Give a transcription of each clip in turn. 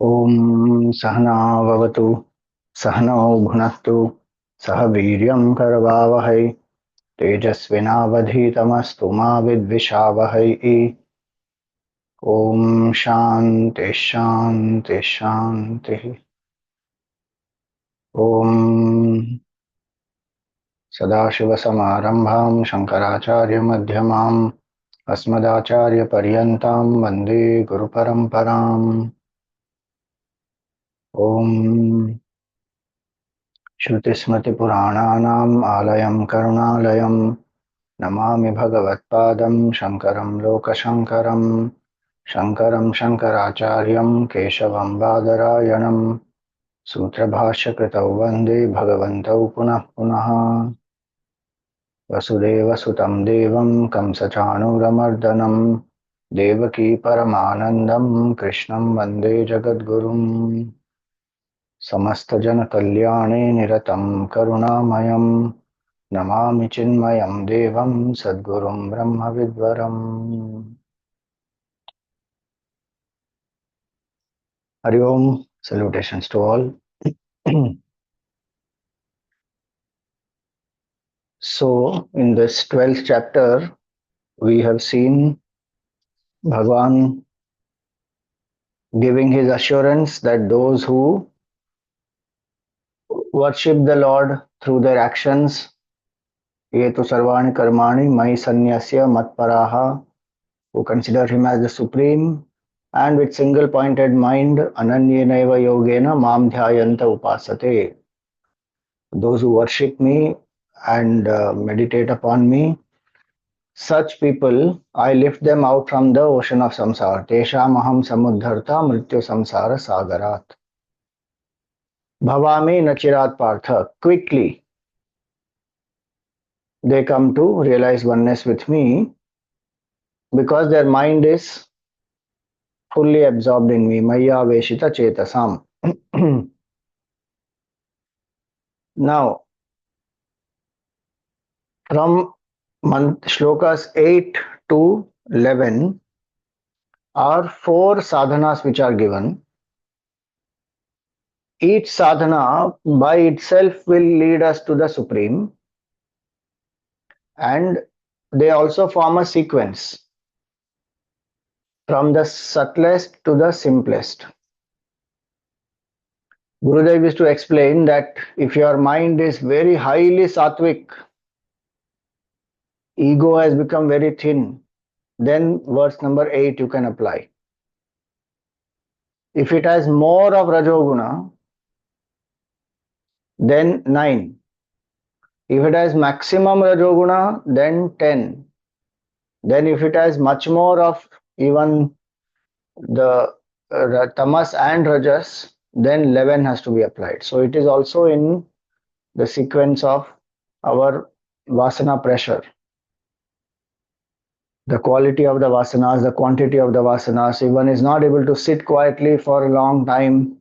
ॐ सहना भवतु सहनौ भुनक्तु सह वीर्यं करवावहै तेजस्विनावधीतमस्तु मा विद्विषावहै। ॐ शान्ति शान्ति शान्तिः। ॐ सदाशिवसमारम्भां शङ्कराचार्यमध्यमाम् अस्मदाचार्यपर्यन्तां वन्दे गुरुपरम्पराम्। ॐ श्रुतिस्मृतिपुराणानाम् आलयं करुणालयं नमामि भगवत्पादं शङ्करं लोकशङ्करं। शङ्करं शङ्कराचार्यं केशवं बादरायणं सूत्रभाष्यकृतौ वन्दे भगवन्तौ पुनः पुनः। वसुदेवसुतं देवं कंसचाणूरमर्दनं देवकी परमानन्दं कृष्णं वन्दे जगद्गुरुम्। समस्तजनकल्याणे निरतं करुणामयं नमामि चिन्मयं देवं सद्गुरुं ब्रह्मविद्वरम्। Hari Om, salutations to all. So, in this 12th chapter, we have seen Bhagwan giving his assurance that those who worship the Lord through their actions, ye tu sarvani karmani mai sanyasya matparaha, who consider him as the supreme and with single pointed mind, ananyenaiva yogena mam dhyayanta upasate. Those who worship me and meditate upon me, such people, I lift them out from the ocean of samsara. Tesham aham samuddharta mrityu samsara sagarat. Bhavami nachirat partha. Quickly, they come to realize oneness with me because their mind is fully absorbed in me. Maya veshita chetasam. Now, from shlokas 8 to 11 are four sadhanas which are given. Each sadhana by itself will lead us to the Supreme, and they also form a sequence from the subtlest to the simplest. Gurudev used to explain that if your mind is very highly sattvic, ego has become very thin, then verse number 8 you can apply. If it has more of Rajoguna, then 9. If it has maximum Rajoguna, then 10. Then if it has much more of even the tamas and rajas, then 11 has to be applied. So it is also in the sequence of our vasana pressure. The quality of the vasanas, the quantity of the vasanas. If one is not able to sit quietly for a long time,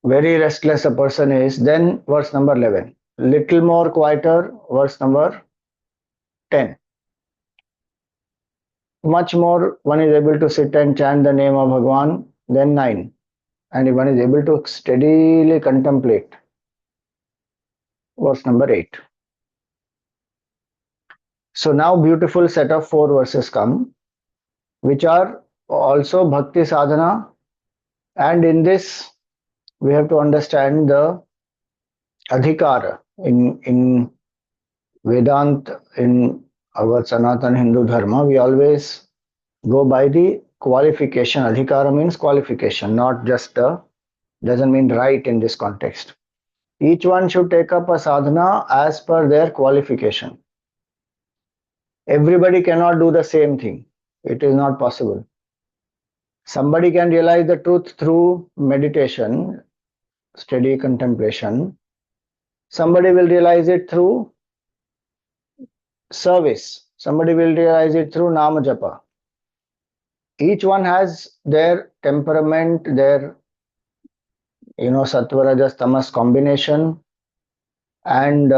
very restless a person is, then verse number 11. Little more quieter, verse number 10. Much more one is able to sit and chant the name of Bhagwan, then 9. And if one is able to steadily contemplate, verse number 8. So now beautiful set of 4 verses come, which are also bhakti sadhana, and in this we have to understand the adhikara. In Vedanta, in our Sanatana Hindu Dharma, we always go by the qualification. Adhikara means qualification, not just doesn't mean right in this context. Each one should take up a sadhana as per their qualification. Everybody cannot do the same thing. It is not possible. Somebody can realize the truth through meditation, steady contemplation. Somebody will realize it through service. Somebody will realize it through nama japa. Each one has their temperament, their sattva rajas tamas combination, and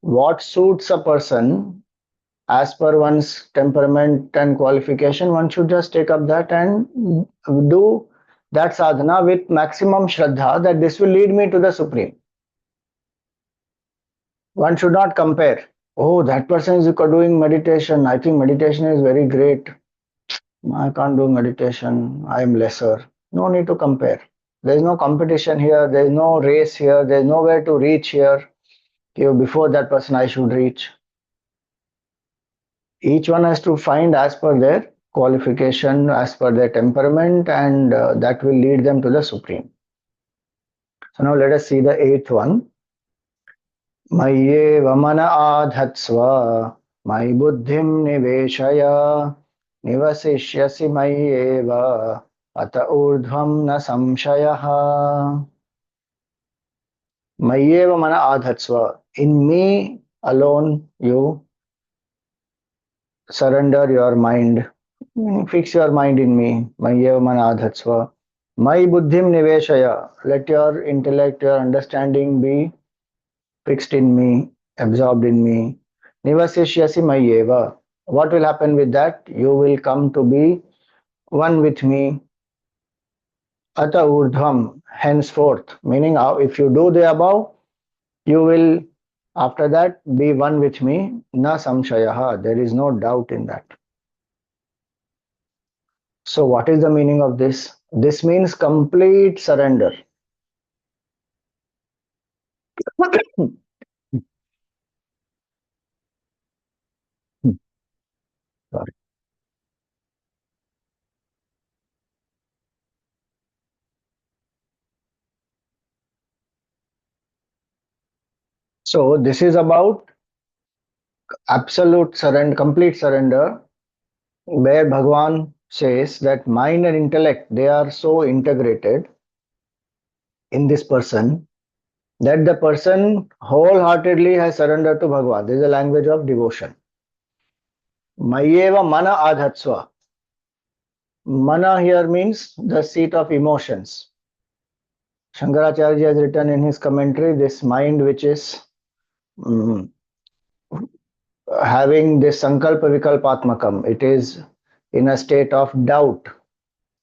what suits a person as per one's temperament and qualification, one should just take up that and do that sadhana with maximum shraddha that this will lead me to the Supreme. One should not compare. Oh, that person is doing meditation. I think meditation is very great. I can't do meditation. I am lesser. No need to compare. There is no competition here. There is no race here. There is nowhere to reach here. Before that person, I should reach. Each one has to find as per their qualification, as per their temperament, and that will lead them to the Supreme. So now let us see the eighth one. मय्येव मन आधत्स्व मयि बुद्धिं निवेशय निवसिष्यसि मय्येव अत ऊर्ध्वं न संशयः. मय्येव मन आधत्स्व. In me alone you surrender your mind. Fix your mind in me. Maya manadhatsva. My buddhim niveshaya. Let your intellect, your understanding be fixed in me, absorbed in me. Nivasishyasi mayeva. What will happen with that? You will come to be one with me. Ata urdhvam. Henceforth. Meaning, if you do the above, you will, after that, be one with me. Na samshayaha. There is no doubt in that. So, what is the meaning of this? This means complete surrender. Sorry. So, this is about absolute surrender, complete surrender, where Bhagwan says that mind and intellect they are so integrated in this person that the person wholeheartedly has surrendered to Bhagwan. This is a language of devotion. Mayeva mana adhatsva. Mana here means the seat of emotions. Shankaracharya has written in his commentary this mind which is having this sankalpa vikalpatmakam. It is in a state of doubt,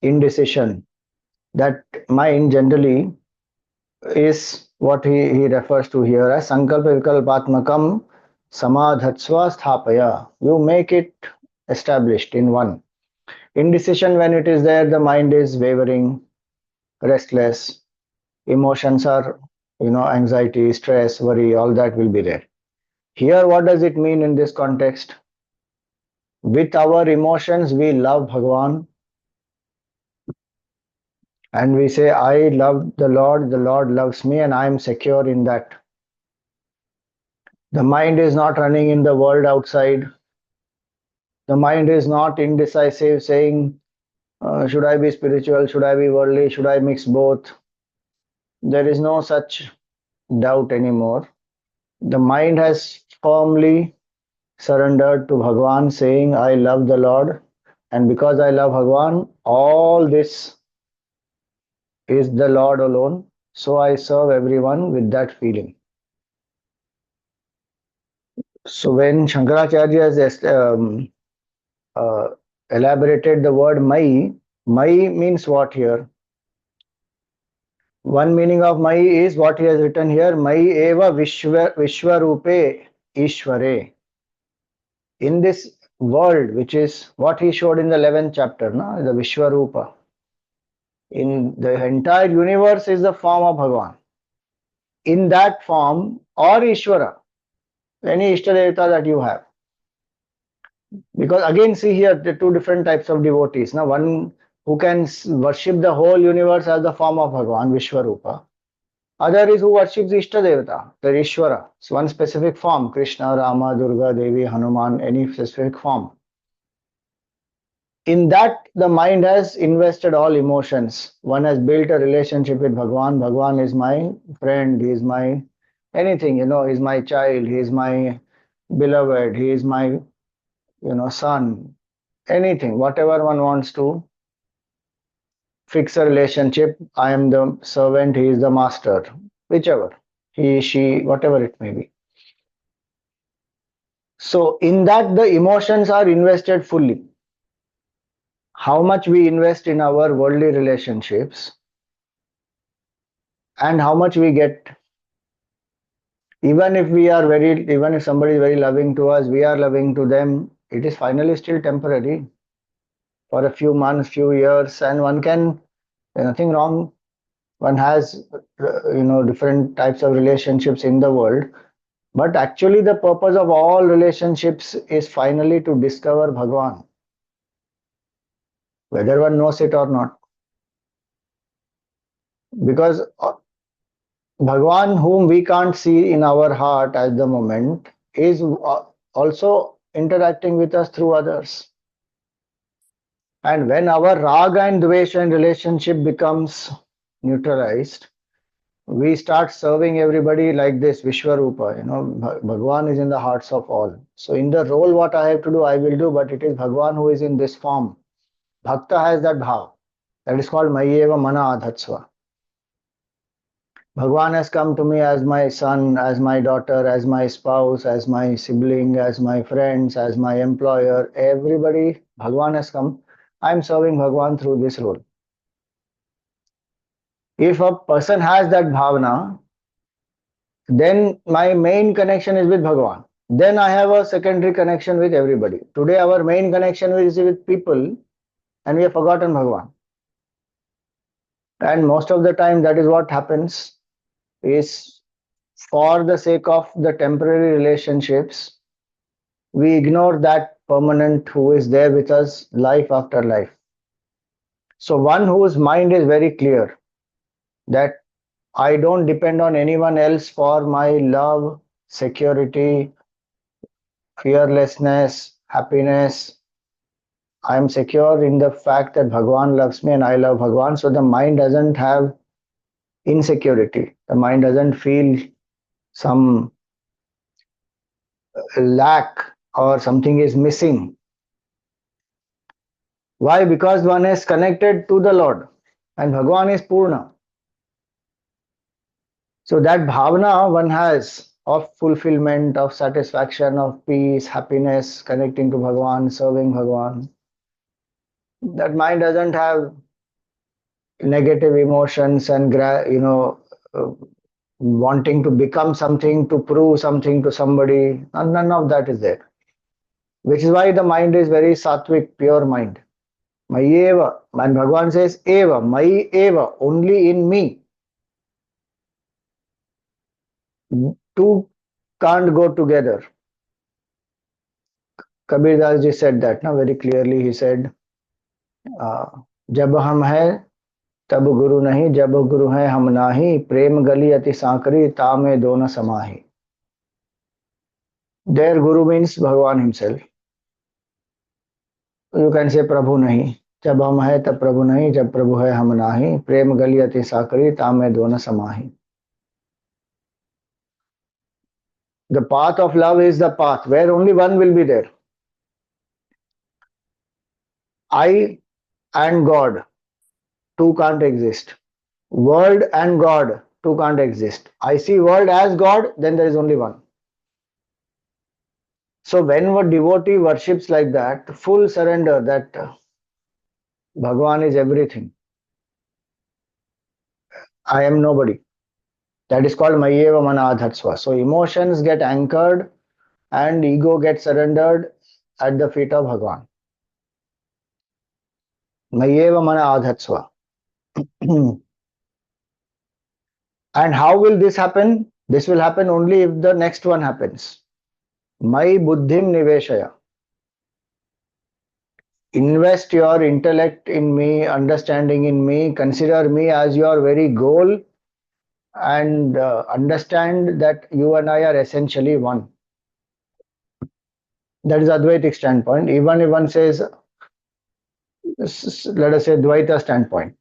indecision. That mind generally is what he refers to here as sankalpa vikalpatmakam samadhatsva sthapaya. You make it established in one. Indecision, when it is there, the mind is wavering, restless, emotions are, anxiety, stress, worry, all that will be there. Here, what does it mean in this context? With our emotions, we love Bhagwan and we say, I love the Lord loves me, and I am secure in that. The mind is not running in the world outside. The mind is not indecisive, saying, should I be spiritual? Should I be worldly? Should I mix both? There is no such doubt anymore. The mind has firmly surrendered to Bhagwan, saying, I love the Lord, and because I love Bhagwan, all this is the Lord alone, so I serve everyone with that feeling. So when Shankaracharya has elaborated the word Mai means what here? One meaning of Mai is what he has written here, Mai eva vishwarupe ishware. In this world, which is what he showed in the 11th chapter, no? The Vishwarupa. In the entire universe is the form of Bhagavan. In that form, or Ishvara, any Ishtadevata that you have. Because again, see here the two different types of devotees. Now, one who can worship the whole universe as the form of Bhagavan, Vishwarupa. Other is who worships Ishtadevata, the Ishvara. It's one specific form, Krishna, Rama, Durga, Devi, Hanuman, any specific form. In that, the mind has invested all emotions. One has built a relationship with Bhagwan. Bhagwan is my friend, he is my anything, he is my child, he is my beloved, he is my, son, anything, whatever one wants to fix a relationship. I am the servant, he is the master, whichever, he, she, whatever it may be. So in that the emotions are invested fully. How much we invest in our worldly relationships and how much we get. Even if we are very, even if somebody is very loving to us, we are loving to them, it is finally still temporary for a few months, few years, and one can, there's nothing wrong. One has, different types of relationships in the world. But actually, the purpose of all relationships is finally to discover Bhagwan, whether one knows it or not. Because Bhagwan, whom we can't see in our heart at the moment, is also interacting with us through others. And when our raga and dvesha in relationship becomes neutralized, we start serving everybody like this Vishwarupa. Bhagwan is in the hearts of all. So in the role, what I have to do, I will do, but it is Bhagwan who is in this form. Bhakta has that bhav. That is called Mayeva Mana Adhatsva. Bhagwan has come to me as my son, as my daughter, as my spouse, as my sibling, as my friends, as my employer. Everybody, Bhagwan has come. I am serving Bhagwan through this role. If a person has that bhavana, then my main connection is with Bhagwan. Then I have a secondary connection with everybody. Today, our main connection is with people, and we have forgotten Bhagwan. And most of the time, that is what happens. Is for the sake of the temporary relationships, we ignore that permanent who is there with us life after life. So, one whose mind is very clear that I don't depend on anyone else for my love, security, fearlessness, happiness. I am secure in the fact that Bhagwan loves me and I love Bhagwan. So, the mind doesn't have insecurity. The mind doesn't feel some lack or something is missing. Why? Because one is connected to the Lord and Bhagwan is Purna. So that bhavana one has of fulfillment, of satisfaction, of peace, happiness, connecting to Bhagwan, serving Bhagwan. That mind doesn't have negative emotions and uh, wanting to become something, to prove something to somebody. None of that is there. Which is why the mind is very sattvic, pure mind. Mayeva. And Bhagwan says, Eva, Mai Eva, only in me. Two can't go together. Kabir Das ji said that now very clearly. He said, जब हम है तब गुरु नहीं, जब गुरु है हम नाही, प्रेम गली अति सांकरी तामे दोनों समाही. Their Guru means Bhagwan himself. You can say Prabhu नहीं. जब हम है तब प्रभु नहीं, जब प्रभु है हम नाही, प्रेम गली अति साकरी तामे दोनों समाही. The path of love is the path where only one will be there. I and God, two can't exist. World and God, two can't exist. I see world as God, then there is only one. So when a devotee worships like that, full surrender that Bhagwan is everything. I am nobody. That is called Mayeva Mana Adhatsva. So emotions get anchored and ego gets surrendered at the feet of Bhagwan. Mayeva Mana Adhatsva. And how will this happen? This will happen only if the next one happens. Mai buddhim niveshaya. Invest your intellect in me, understanding in me, consider me as your very goal, and understand that you and I are essentially one. That is Advaitic standpoint. Even if one says, let us say, Dvaita standpoint,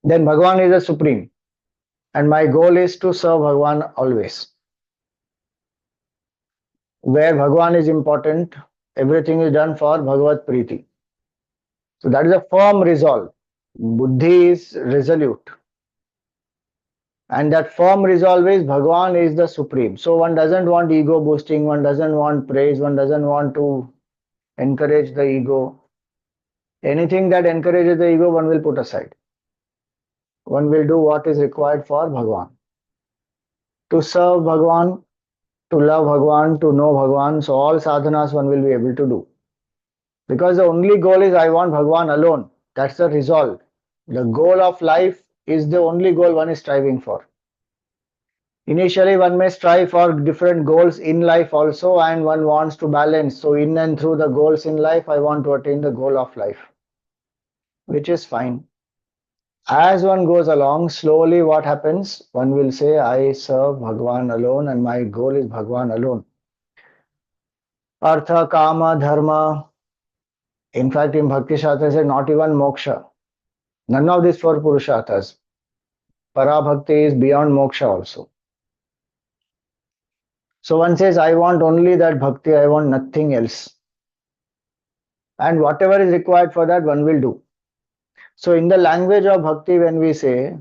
then Bhagwan is the supreme, and my goal is to serve Bhagwan always. Where Bhagwan is important, everything is done for Bhagavad Preeti. So that is a firm resolve. Buddhi is resolute. And that firm resolve is Bhagwan is the supreme. So one doesn't want ego boosting, one doesn't want praise, one doesn't want to encourage the ego. Anything that encourages the ego, one will put aside. One will do what is required for Bhagwan. To serve Bhagwan, to love Bhagwan, to know Bhagwan, so all sadhanas one will be able to do. Because the only goal is I want Bhagwan alone. That's the resolve. The goal of life is the only goal one is striving for. Initially, one may strive for different goals in life also, and one wants to balance. So, in and through the goals in life, I want to attain the goal of life, which is fine. As one goes along, slowly what happens? One will say, I serve Bhagwan alone, and my goal is Bhagwan alone. Artha, Kama, Dharma. In fact, in Bhakti Shastra, said not even moksha. None of these four Purusharthas. Parabhakti is beyond moksha also. So one says, I want only that bhakti, I want nothing else. And whatever is required for that, one will do. So in the language of bhakti, when we say,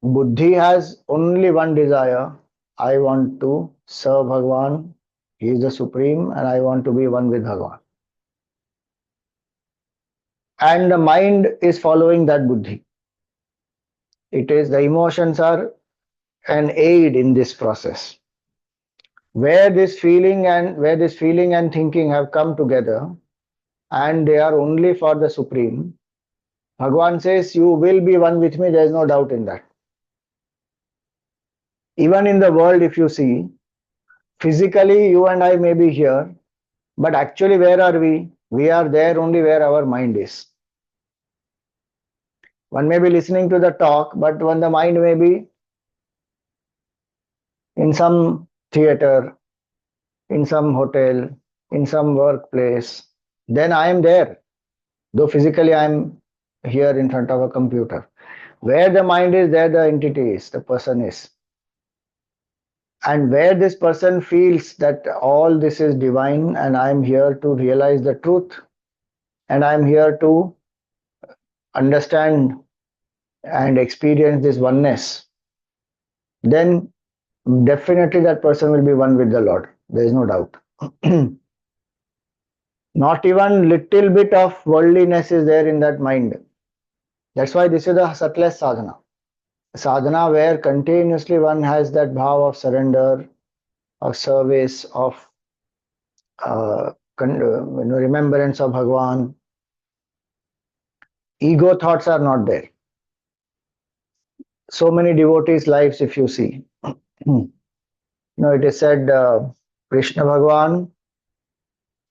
buddhi has only one desire, I want to serve Bhagwan, he is the supreme, and I want to be one with Bhagwan. And the mind is following that buddhi. It is the emotions are an aid in this process. Where this feeling and thinking have come together, and they are only for the supreme. Bhagwan says, you will be one with me, there is no doubt in that. Even in the world, if you see, physically you and I may be here, but actually where are we? We are there only where our mind is. One may be listening to the talk, but when the mind may be in some theater, in some hotel, in some workplace, then I am there. Though physically I am here in front of a computer. Where the mind is, there the entity is, the person is. And where this person feels that all this is divine and I am here to realize the truth and I am here to understand and experience this oneness, then definitely that person will be one with the Lord. There is no doubt. Not even little bit of worldliness is there in that mind. That's why this is the subtlest sadhana. Sadhana where continuously one has that bhav of surrender, of service, of remembrance of Bhagwan. Ego thoughts are not there. So many devotees' lives, if you see. It is said Krishna Bhagwan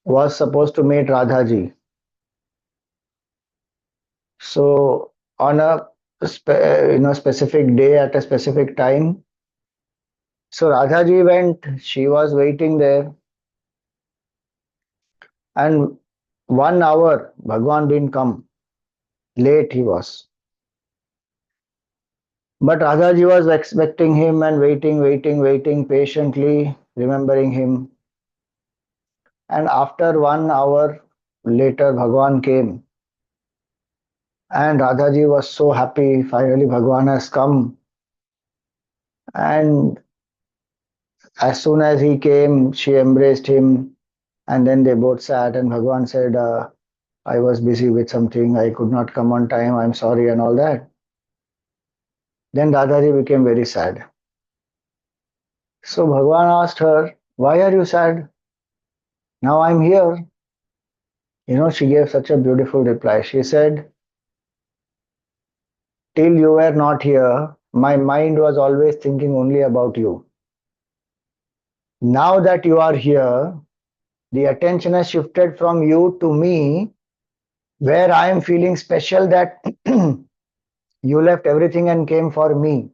was supposed to meet Radhaji. So on a specific day at a specific time, so Radhaji went. She was waiting there, and 1 hour Bhagwan didn't come. Late he was. But Radhaji was expecting him and waiting patiently, remembering him. And after 1 hour later, Bhagwan came. And Radhaji was so happy, finally Bhagwan has come. And as soon as he came, she embraced him. And then they both sat and Bhagwan said, I was busy with something, I could not come on time, I'm sorry and all that. Then Radhaji became very sad. So Bhagwan asked her, why are you sad? Now I'm here. She gave such a beautiful reply. She said, till you were not here, my mind was always thinking only about you. Now that you are here, the attention has shifted from you to me, where I am feeling special that you left everything and came for me.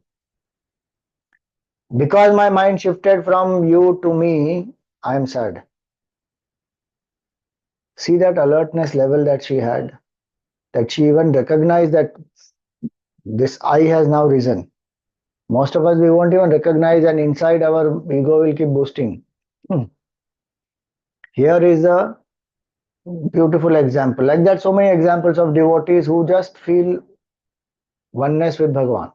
Because my mind shifted from you to me, I am sad. See that alertness level that she had, that she even recognized that this I has now risen. Most of us, we won't even recognize, and inside our ego will keep boosting. Here is a beautiful example. Like that, so many examples of devotees who just feel oneness with Bhagwan.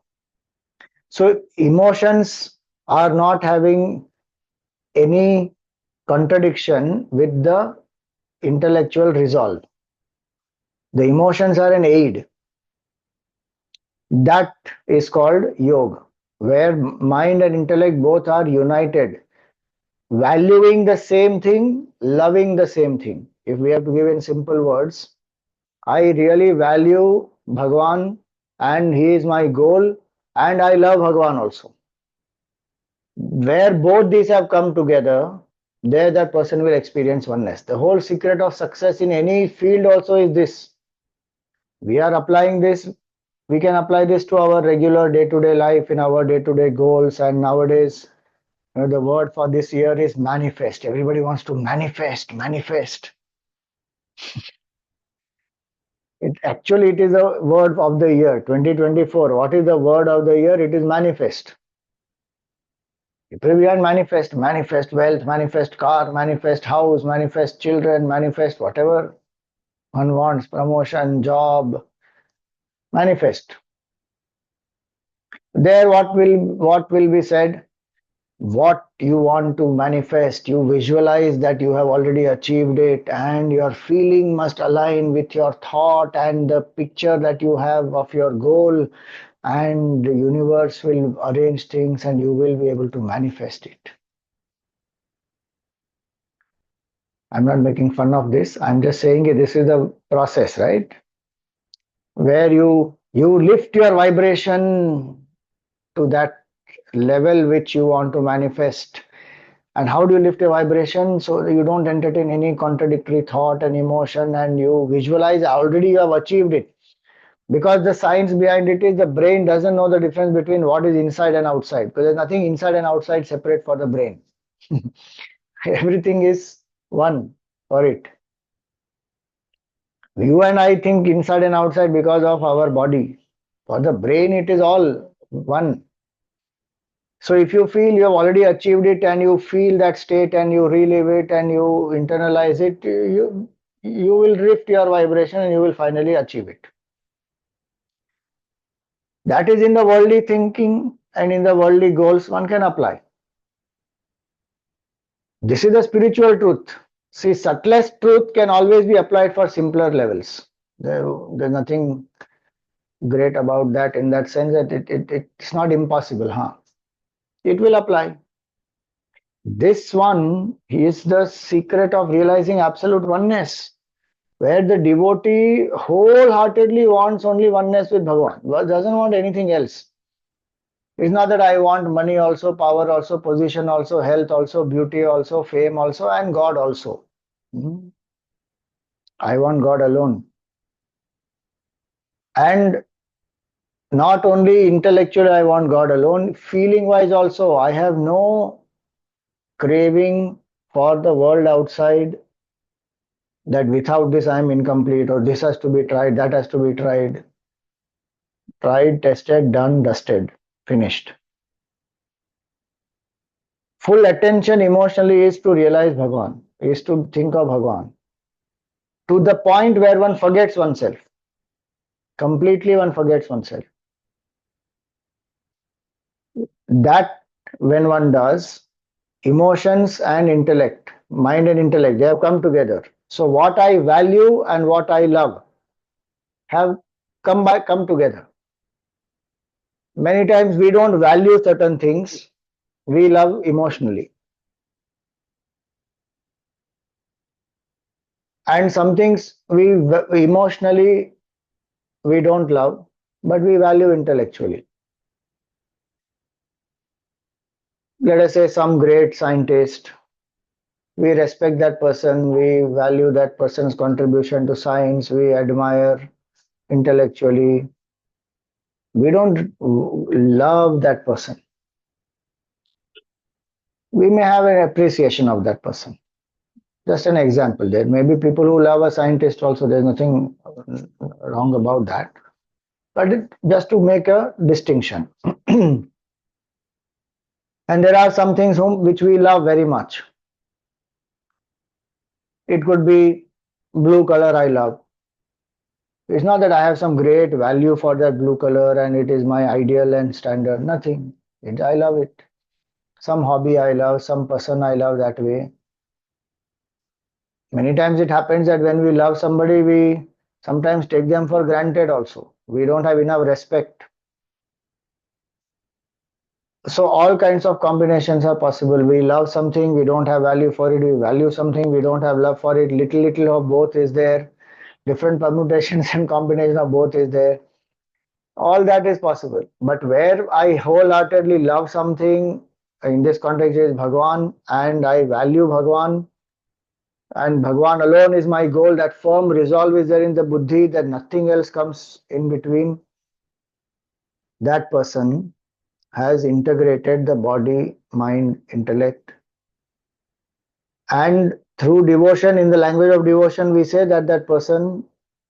So emotions are not having any contradiction with the intellectual resolve. The emotions are an aid. That is called yoga, where mind and intellect both are united, valuing the same thing, loving the same thing. If we have to give in simple words, I really value Bhagwan and he is my goal, and I love Bhagwan also. Where both these have come together, there that person will experience oneness. The whole secret of success in any field also is this. We are applying this, we can apply this to our regular day-to-day life, in our day-to-day goals. And nowadays, the word for this year is manifest. Everybody wants to manifest. It is a word of the year 2024. What is the word of the year? It is manifest. We are manifest wealth, manifest car, manifest house, manifest children, manifest whatever one wants, promotion, job, manifest. There, what will be said? What you want to manifest, you visualize that you have already achieved it, and your feeling must align with your thought and the picture that you have of your goal, and the universe will arrange things and you will be able to manifest it. I'm not making fun of this. I'm just saying this is the process, right? Where you lift your vibration to that level which you want to manifest. And how do you lift your vibration? So that you don't entertain any contradictory thought and emotion, and you visualize already you have achieved it. Because the science behind it is the brain doesn't know the difference between what is inside and outside. Because there's nothing inside and outside separate for the brain. Everything is one for it. You and I think inside and outside because of our body. For the brain, it is all one. So if you feel you have already achieved it and you feel that state and you relive it and you internalize it, you will lift your vibration and you will finally achieve it. That is in the worldly thinking and in the worldly goals one can apply. This is the spiritual truth. See, subtlest truth can always be applied for simpler levels. There's nothing great about that in that sense that it's not impossible, huh? It will apply. This one is the secret of realizing absolute oneness, where the devotee wholeheartedly wants only oneness with Bhagavan, doesn't want anything else. It's not that I want money also, power also, position also, health also, beauty also, fame also, and God also. Hmm. I want God alone. And not only intellectually I want God alone, feeling wise also, I have no craving for the world outside, that without this I am incomplete, or this has to be tried, that has to be tried. Tried, tested, done, dusted, finished. Full attention emotionally is to realize Bhagwan, is to think of Bhagwan. To the point where one forgets oneself. Completely one forgets oneself. That when one does, emotions and intellect, mind and intellect, they have come together. So what I value and what I love have come together. Many times we don't value certain things, we love emotionally. And some things we emotionally we don't love, but we value intellectually. Let us say some great scientist, we respect that person, we value that person's contribution to science, we admire intellectually. We don't love that person. We may have an appreciation of that person. Just an example. There may be people who love a scientist also. There's nothing wrong about that. But just to make a distinction. And there are some things which we love very much. It could be blue color I love. It's not that I have some great value for that blue color and it is my ideal and standard. Nothing. I love it. Some hobby I love, some person I love that way. Many times it happens that when we love somebody, we sometimes take them for granted also. We don't have enough respect. So all kinds of combinations are possible. We love something, we don't have value for it. We value something, we don't have love for it. Little of both is there. Different permutations and combination of both is there. All that is possible. But where I wholeheartedly love something, in this context is Bhagwan, and I value Bhagwan, and Bhagwan alone is my goal. That firm resolve is there in the buddhi that nothing else comes in between. That person has integrated the body, mind, intellect, and through devotion, in the language of devotion, we say that that person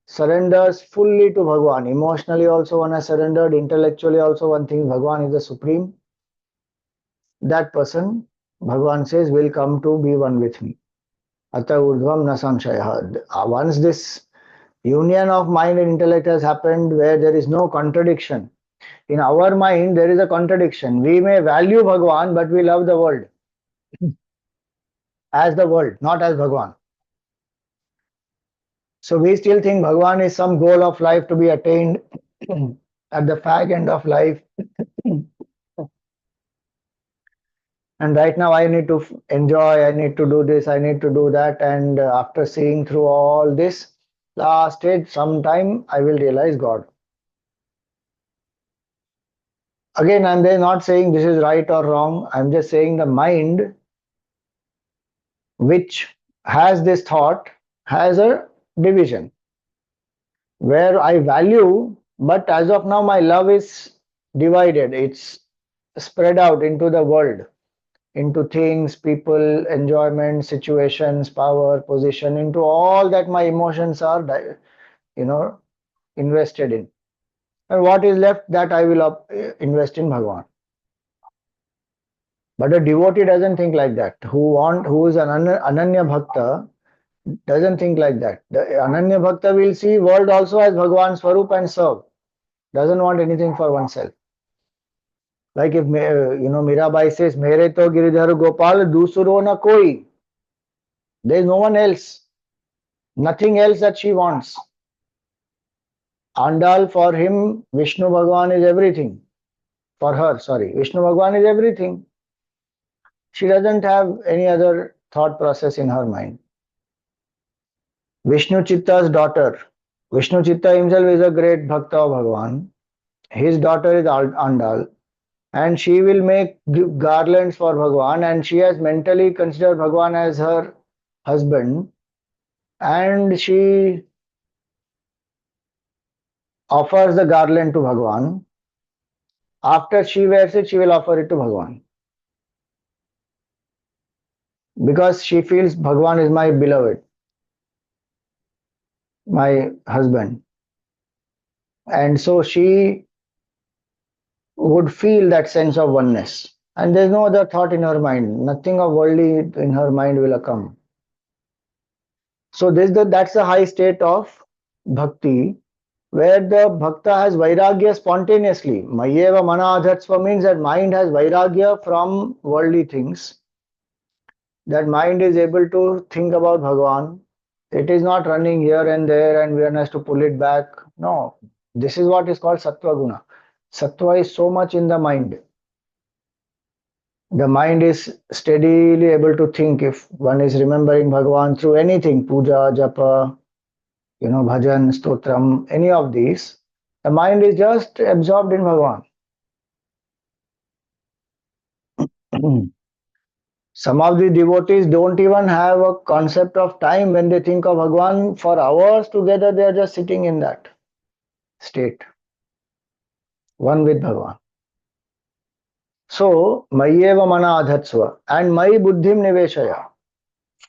surrenders fully to Bhagwan. Emotionally also one has surrendered, intellectually also one thinks Bhagwan is the supreme. That person, Bhagwan says, will come to be one with me. Ata urdhvam na samshaya. Once this union of mind and intellect has happened where there is no contradiction. In our mind, there is a contradiction. We may value Bhagwan, but we love the world as the world, not as Bhagwan. So we still think Bhagwan is some goal of life to be attained at the fag end of life. And right now I need to enjoy, I need to do this, I need to do that. And after seeing through all this, last stage, sometime I will realize God. Again, I'm not saying this is right or wrong. I'm just saying the mind which has this thought has a division where I value, but as of now, my love is divided. It's spread out into the world, into things, people, enjoyment, situations, power, position, into all that my emotions are, you know, invested in. And what is left that I will invest in Bhagwan. But a devotee doesn't think like that. Who is an Ananya Bhakta doesn't think like that. The Ananya Bhakta will see world also as Bhagwan Swarup and serve. Doesn't want anything for oneself. Like if Mirabai says, "Mere to Giridhar Gopal, dusuro na koi." There is no one else, nothing else that she wants. Andal for him, Vishnu Bhagwan is everything. For her, sorry, Vishnu Bhagwan is everything. She doesn't have any other thought process in her mind. Vishnu Chitta's daughter. Vishnu Chitta himself is a great Bhakta of Bhagwan. His daughter is Andal, and she will make garlands for Bhagwan, and she has mentally considered Bhagwan as her husband, and she offers the garland to Bhagwan. After she wears it, she will offer it to Bhagwan because she feels Bhagwan is my beloved, my husband, and so she would feel that sense of oneness. And there's no other thought in her mind. Nothing of worldly in her mind will come. So that's the high state of bhakti, where the bhakta has vairagya spontaneously. Mayeva mana adhatsva means that mind has vairagya from worldly things. That mind is able to think about Bhagavan. It is not running here and there and one has to pull it back. No, this is what is called sattva guna. Sattva is so much in the mind. The mind is steadily able to think if one is remembering Bhagavan through anything, puja, japa, bhajan, stotram, any of these. The mind is just absorbed in Bhagavan. Some of the devotees don't even have a concept of time when they think of Bhagavan. For hours together, they are just sitting in that state, one with Bhagavan. So, Mayeva mana adhatsva and Mai buddhim niveshaya.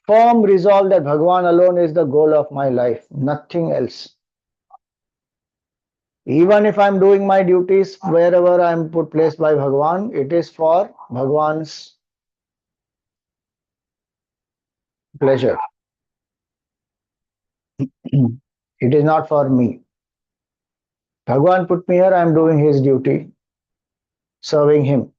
Firm resolve that Bhagavan alone is the goal of my life, nothing else. Even if I'm doing my duties wherever I'm put placed by Bhagavan, it is for Bhagavan's pleasure. It is not for me. Bhagwan put me here, I am doing his duty, serving him.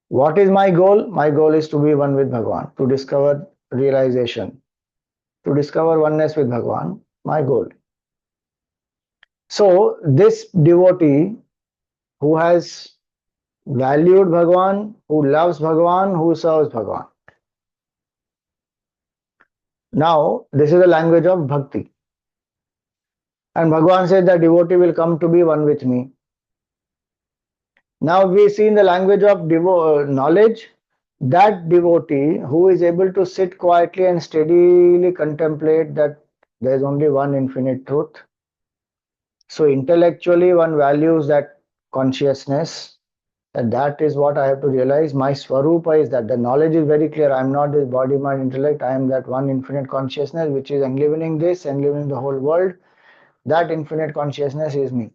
What is my goal? My goal is to be one with Bhagwan, to discover realization, to discover oneness with Bhagwan, my goal. So, this devotee who has valued Bhagwan, who loves Bhagwan, who serves Bhagwan. Now, this is the language of bhakti. And Bhagwan said that devotee will come to be one with me. Now, we see in the language of knowledge, that devotee who is able to sit quietly and steadily contemplate that there is only one infinite truth. So, intellectually, one values that consciousness. And that is what I have to realize. My Swarupa is that the knowledge is very clear. I am not this body, mind, intellect. I am that one infinite consciousness which is enlivening this, enlivening the whole world. That infinite consciousness is me.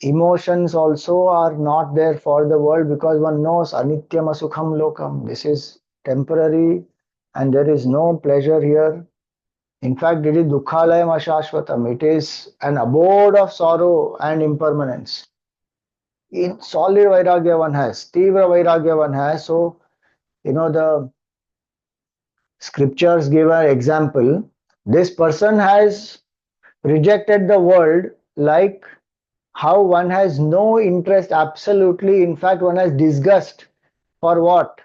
Emotions also are not there for the world because one knows anityam asukham lokam. This is temporary and there is no pleasure here. In fact, it is dukkhalayam ashashvatam. It is an abode of sorrow and impermanence. In solid vairagya one has, tivra vairagya one has. So, the scriptures give an example. This person has rejected the world like how one has no interest absolutely. In fact, one has disgust for what?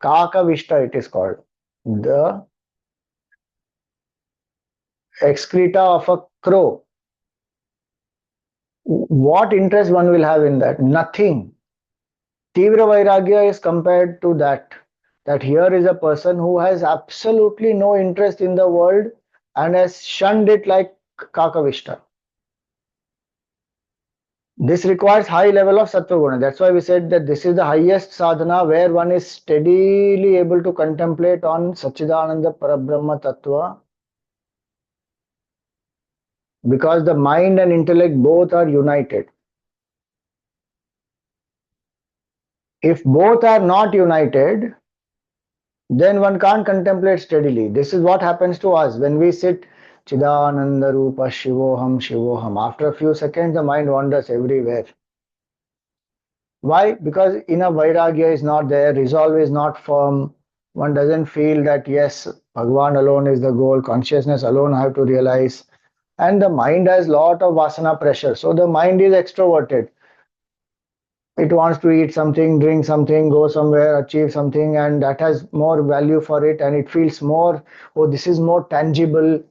Kakavishta it is called. The excreta of a crow. What interest one will have in that? Nothing. Tivra Vairagya is compared to that. That here is a person who has absolutely no interest in the world and has shunned it like Kakavishta. This requires high level of Sattva Guna. That's why we said that this is the highest sadhana where one is steadily able to contemplate on Satchidananda Parabrahma Tattva, because the mind and intellect both are united. If both are not united, then one can't contemplate steadily. This is what happens to us when we sit Chidananda Rupa Shivoham Shivoham. After a few seconds, the mind wanders everywhere. Why? Because inner vairagya is not there, resolve is not firm. One doesn't feel that yes, Bhagwan alone is the goal, consciousness alone I have to realize. And the mind has lot of vasana pressure. So the mind is extroverted. It wants to eat something, drink something, go somewhere, achieve something, and that has more value for it, and it feels more, oh, this is more tangible,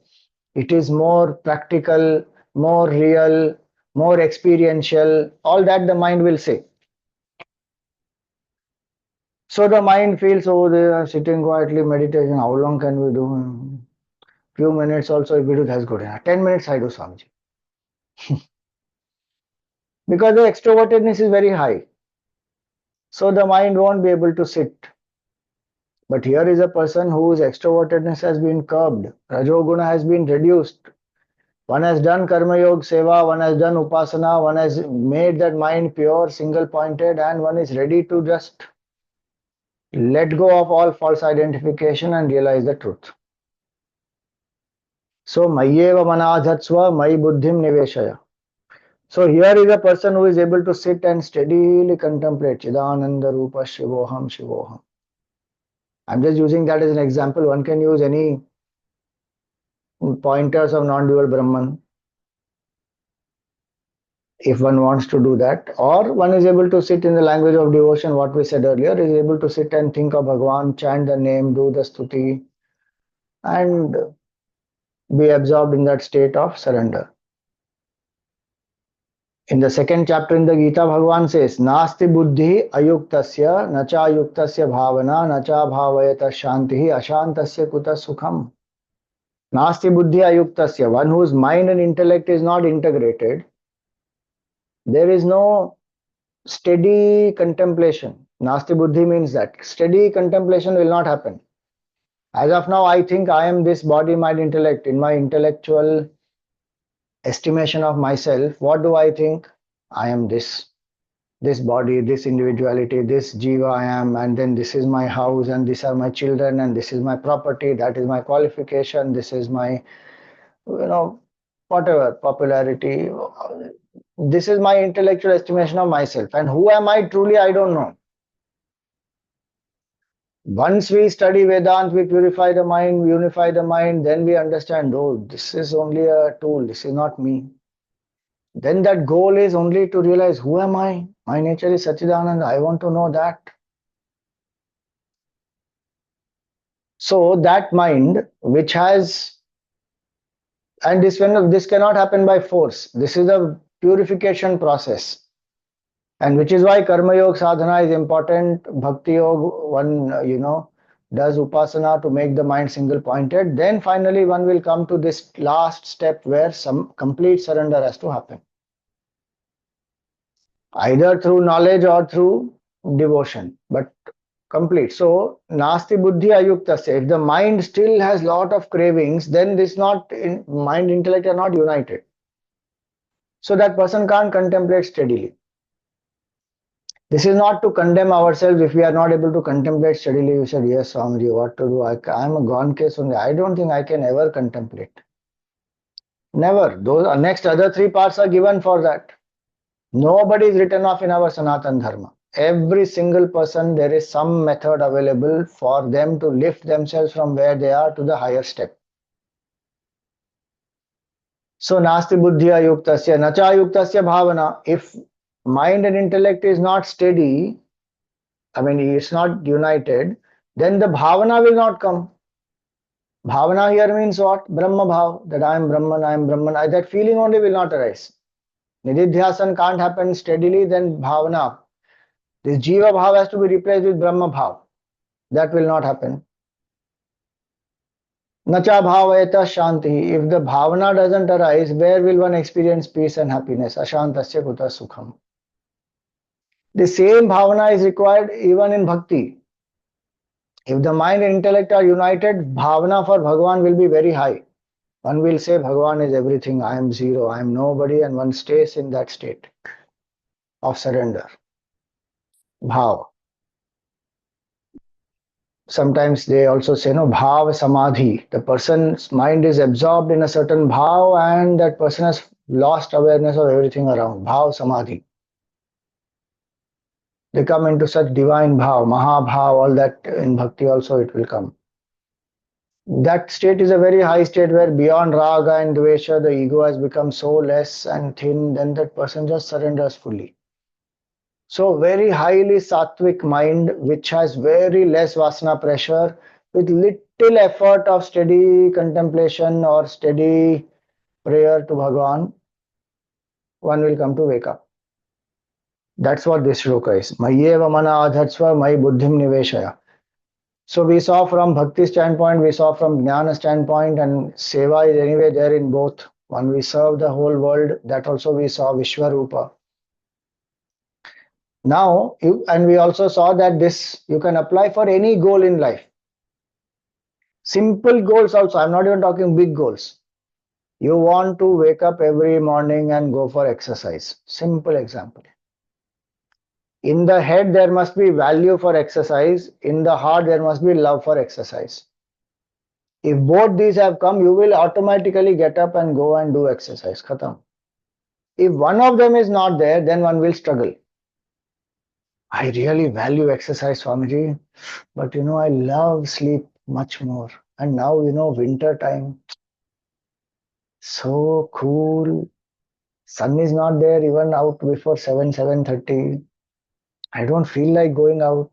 it is more practical, more real, more experiential. All that the mind will say. So the mind feels, oh, they are sitting quietly, meditation. How long can we do? Few minutes also, if we do, that's good enough. 10 minutes, I do Swamiji. Because the extrovertedness is very high. So the mind won't be able to sit. But here is a person whose extrovertedness has been curbed, Rajoguna has been reduced. One has done Karma Yoga Seva, one has done Upasana, one has made that mind pure, single pointed, and one is ready to just let go of all false identification and realize the truth. So, Mayyeva Manadhatsva, Mai Buddhim Niveshaya. So, here is a person who is able to sit and steadily contemplate Chidananda Rupa Shivoham Shivoham. I'm just using that as an example. One can use any pointers of non-dual Brahman if one wants to do that, or one is able to sit in the language of devotion, what we said earlier, is able to sit and think of Bhagwan, chant the name, do the stuti, and be absorbed in that state of surrender. In the second chapter in the Gita, Bhagwan says, Nasti buddhi ayuktasya, nacha ayuktasya bhavana, nacha bhavayata shantihi, ashantasya kuta sukham. Nasti buddhi ayuktasya, one whose mind and intellect is not integrated, there is no steady contemplation. Nasti buddhi means that steady contemplation will not happen. As of now, I think I am this body, mind, intellect. In my intellectual estimation of myself, what do I think? I am this body, this individuality, this jiva I am, and then this is my house, and these are my children, and this is my property, that is my qualification, this is my, you know, whatever, popularity. This is my intellectual estimation of myself. And who am I truly? I don't know. Once we study Vedant, we purify the mind, unify the mind, then we understand, oh, this is only a tool, this is not me. Then that goal is only to realize, who am I? My nature is Sachidananda. I want to know that. So that mind, which has, and this cannot happen by force. This is a purification process. And which is why Karma Yoga sadhana is important. Bhakti Yoga, one, does upasana to make the mind single pointed. Then finally, one will come to this last step where some complete surrender has to happen. Either through knowledge or through devotion, but complete. So, nasti buddhi ayuktasya. If the mind still has lot of cravings, then this not mind intellect are not united. So that person can't contemplate steadily. This is not to condemn ourselves if we are not able to contemplate steadily. You said, yes, Swamiji, what to do? I'm a gone case only. I don't think I can ever contemplate. Never. Those next other three parts are given for that. Nobody is written off in our Sanatan Dharma. Every single person, there is some method available for them to lift themselves from where they are to the higher step. So, nasti buddhya yuktasya, nacha yuktasya bhavana. If mind and intellect is not steady, I mean, it's not united, then the bhavana will not come. Bhavana here means what? Brahma bhav, that I am Brahman, I am Brahman. That feeling only will not arise. Nididhyasan can't happen steadily, then bhavana. This jiva bhav has to be replaced with Brahma bhav. That will not happen. Nacha bhavayata shanti. If the bhavana doesn't arise, where will one experience peace and happiness? Ashantasya kuta sukham. The same bhavana is required even in bhakti. If the mind and intellect are united, bhavana for Bhagavan will be very high. One will say Bhagavan is everything, I am zero, I am nobody, and one stays in that state of surrender. Bhav. Sometimes they also say, no, bhav samadhi. The person's mind is absorbed in a certain bhav and that person has lost awareness of everything around. Bhav samadhi. They come into such divine bhav, mahabhav, all that in bhakti also it will come. That state is a very high state where beyond raga and dvesha, the ego has become so less and thin, then that person just surrenders fully. So very highly sattvic mind, which has very less vasana pressure, with little effort of steady contemplation or steady prayer to Bhagavan, one will come to wake up. That's what this shloka is. Mayeva mana adhatsva mai buddhim niveshaya. So we saw from bhakti standpoint, we saw from jnana standpoint, and seva is anyway there in both. When we serve the whole world, that also we saw Vishwarupa. Now, and we also saw that this you can apply for any goal in life. Simple goals also, I'm not even talking big goals. You want to wake up every morning and go for exercise. Simple example. In the head, there must be value for exercise. In the heart, there must be love for exercise. If both these have come, you will automatically get up and go and do exercise. Khatam. If one of them is not there, then one will struggle. I really value exercise, Swamiji, but I love sleep much more. And now, winter time, so cool. Sun is not there even out before 7:30. I don't feel like going out.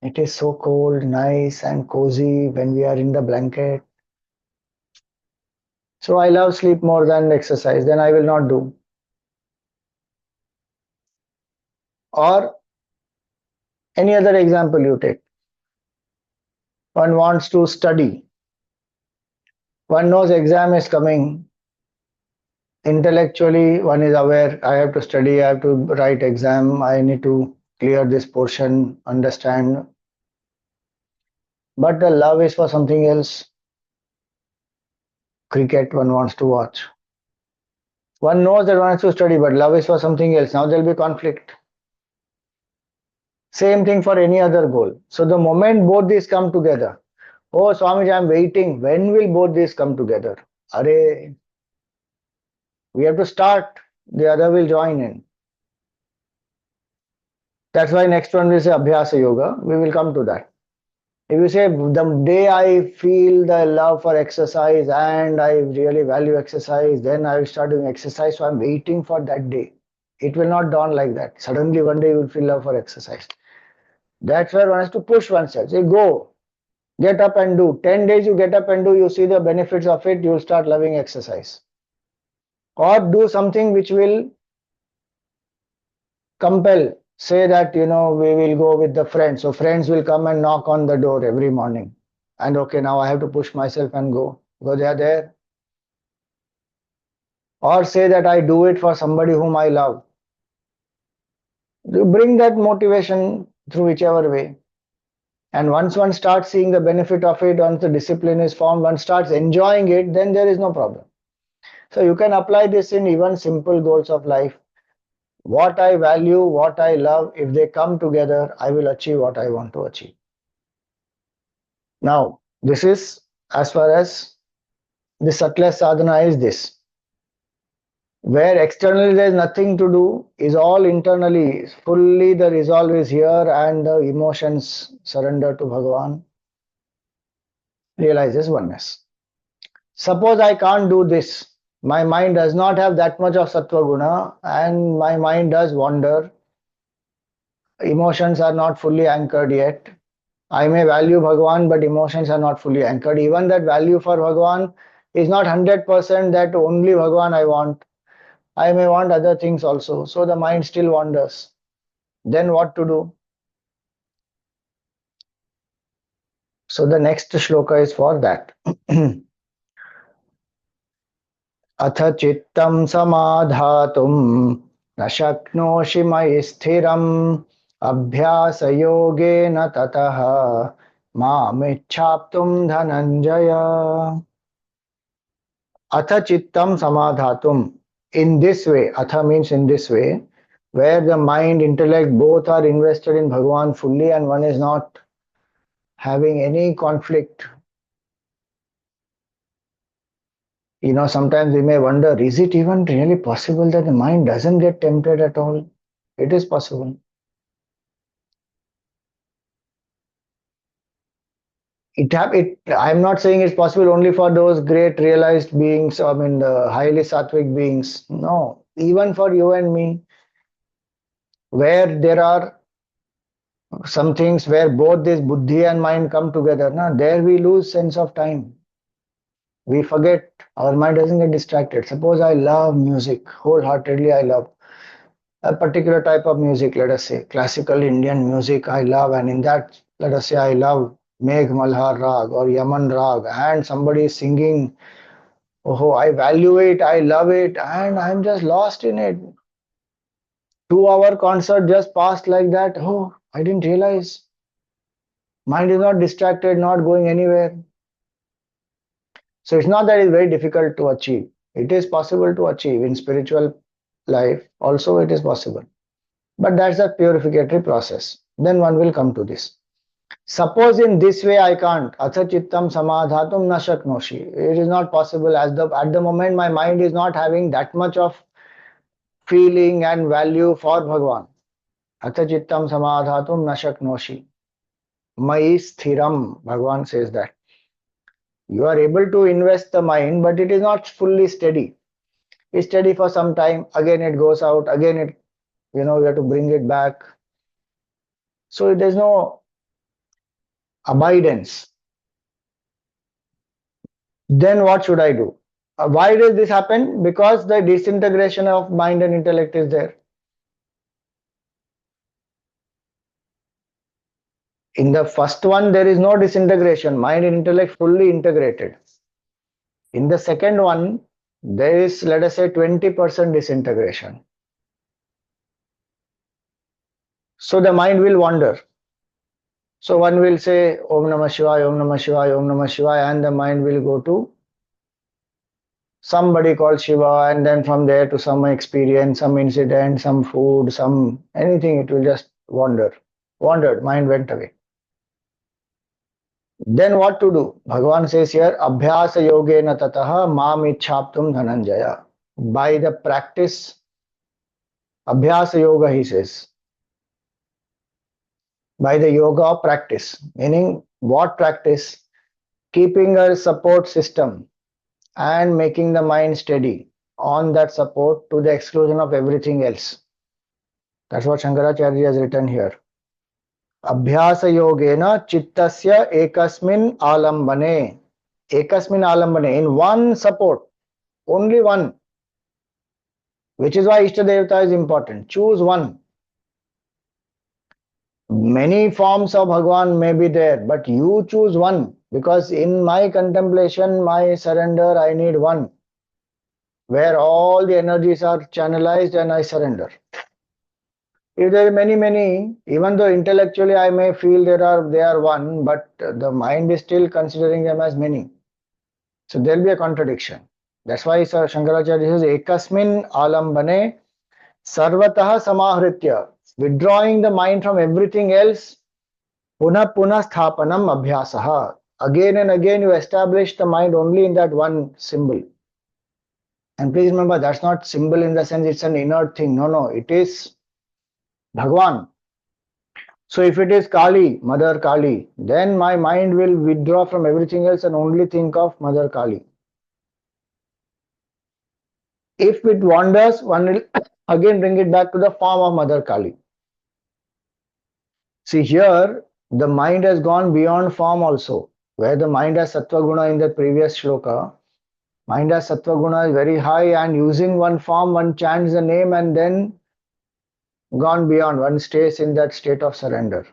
It is so cold, nice and cozy when we are in the blanket. So I love sleep more than exercise, then I will not do. Or any other example you take. One wants to study. One knows exam is coming. Intellectually, one is aware, I have to study, I have to write exam, I need to clear this portion, understand. But the love is for something else. Cricket one wants to watch. One knows that one has to study, but love is for something else. Now there will be conflict. Same thing for any other goal. So the moment both these come together, oh Swamiji, I am waiting. When will both these come together? Arey, We have to start, the other will join in. That's why next one we say Abhyasa Yoga. We will come to that. If you say the day I feel the love for exercise and I really value exercise, then I will start doing exercise. So I'm waiting for that day. It will not dawn like that. Suddenly one day you will feel love for exercise. That's where one has to push oneself. Say, go, get up and do. 10 days you get up and do, you see the benefits of it, you'll start loving exercise. Or do something which will compel. Say that, we will go with the friends. So friends will come and knock on the door every morning. And okay, now I have to push myself and go because they are there. Or say that I do it for somebody whom I love. You bring that motivation through whichever way. And once one starts seeing the benefit of it, once the discipline is formed, one starts enjoying it, then there is no problem. So you can apply this in even simple goals of life. What I value, what I love, if they come together, I will achieve what I want to achieve. Now, this is as far as the subtlest sadhana is this. Where externally there is nothing to do, is all internally. Fully the resolve is here and the emotions surrender to Bhagavan. Realizes oneness. Suppose I can't do this. My mind does not have that much of sattva guna and my mind does wander. Emotions are not fully anchored yet. I may value Bhagavan, but emotions are not fully anchored. Even that value for Bhagavan is not 100% that only Bhagavan I want. I may want other things also. So the mind still wanders. Then what to do? So the next shloka is for that. अथ चित्तं समाधातुं न शक्नोषि मयि स्थिरम् अभ्यासयोगेन ततः मामिच्छाप्तुं Dhananjay Atha chittam samadhatum. In this way, atha means in this way, where the mind, intellect both are invested in Bhagavan fully and one is not having any conflict. Sometimes we may wonder, is it even really possible that the mind doesn't get tempted at all? It is possible. I'm not saying it's possible only for those great realized beings, I mean the highly sattvic beings. No, even for you and me, where there are some things where both this buddhi and mind come together, there we lose sense of time. We forget, our mind doesn't get distracted. Suppose I love music, wholeheartedly I love a particular type of music, let us say classical Indian music I love, and in that, let us say I love Megh Malhar Rag or Yaman Rag, and somebody is singing, oh, I value it, I love it, and I'm just lost in it. 2 hour concert just passed like that. Oh, I didn't realize. Mind is not distracted, not going anywhere. So it's not that it's very difficult to achieve. It is possible to achieve in spiritual life. Also, it is possible. But that's a purificatory process. Then one will come to this. Suppose in this way I can't. Atha chittam samadhatum na shaknoshi. It is not possible at the moment my mind is not having that much of feeling and value for Bhagavan. Atha chittam samadhatum na shaknoshi. Mai sthiram. Bhagavan says that. You are able to invest the mind, but it is not fully steady. It's steady for some time, again it goes out, again you have to bring it back. So there's no abidance. Then what should I do? Why does this happen? Because the disintegration of mind and intellect is there. In the first one, there is no disintegration, mind and intellect fully integrated. In the second one, there is, let us say, 20% disintegration. So the mind will wander. So one will say Om Namah Shivaya, Om Namah Shivaya, Om Namah Shivaya, and the mind will go to somebody called Shiva, and then from there to some experience, some incident, some food, some anything, it will just wander. Wandered, mind went away. Then what to do? Bhagavan says here, Abhyasa yogena tataha mam ichhaptum dhananjaya. by the practice, Abhyasa Yoga, he says, by the yoga of practice. Meaning, what practice? Keeping a support system and making the mind steady on that support to the exclusion of everything else. That's what Shankaracharya has written here. Abhyasa yogena chittasya ekasmin alambane. Ekasmin alambane. In one support, only one. Which is why Ishtadevata is important. Choose one. Many forms of Bhagwan may be there, but you choose one. Because in my contemplation, my surrender, I need one. Where all the energies are channelized and I surrender. If there are many, even though intellectually I may feel they are one, but the mind is still considering them as many. So there will be a contradiction. That's why Shankaracharya says, Ekasmin alambane sarvatah samahritya. Withdrawing the mind from everything else, punah punah sthapanam abhyasaha. Again and again you establish the mind only in that one symbol. And please remember, that's not symbol in the sense it's an inert thing. No, it is Bhagwan. So if it is Kali, Mother Kali, then my mind will withdraw from everything else and only think of Mother Kali. If it wanders, one will again bring it back to the form of Mother Kali. See here, the mind has gone beyond form also. Where the mind has Sattva Guna in the previous shloka, mind has Sattva Guna is very high and using one form, one chants the name and then gone beyond, one stays in that state of surrender,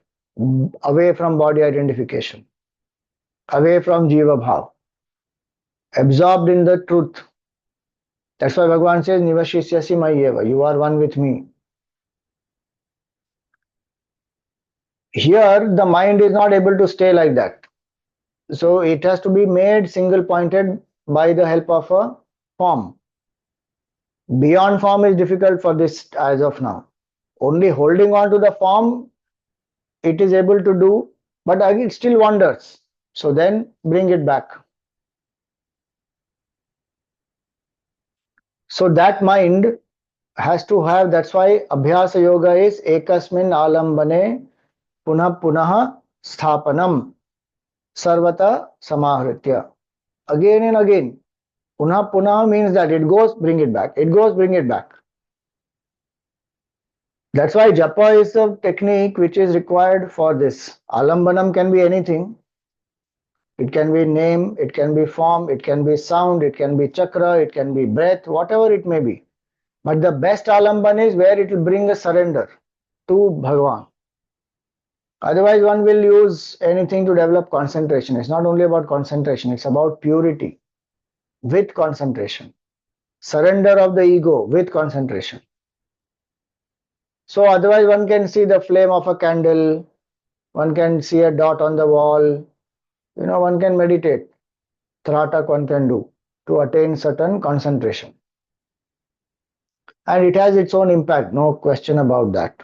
away from body identification, away from Jiva Bhav, absorbed in the truth. That's why Bhagavan says, Nivashisyasi Mayeva, you are one with me. Here, the mind is not able to stay like that. So it has to be made single pointed by the help of a form. Beyond form is difficult for this as of now. Only holding on to the form, it is able to do, but it still wanders. So then bring it back. So that mind has to have, that's why Abhyasa Yoga is Ekasmin Alambane Punah Punah Sthapanam Sarvata Samahritya. Again and again. Punah Punah means that it goes, bring it back. It goes, bring it back. That's why Japa is a technique which is required for this. Alambanam can be anything. It can be name, it can be form, it can be sound, it can be chakra, it can be breath, whatever it may be. But the best alamban is where it will bring a surrender to Bhagavan. Otherwise, one will use anything to develop concentration. It's not only about concentration, it's about purity with concentration. Surrender of the ego with concentration. So otherwise one can see the flame of a candle, one can see a dot on the wall, one can meditate. Thratak one can do to attain certain concentration. And it has its own impact, no question about that.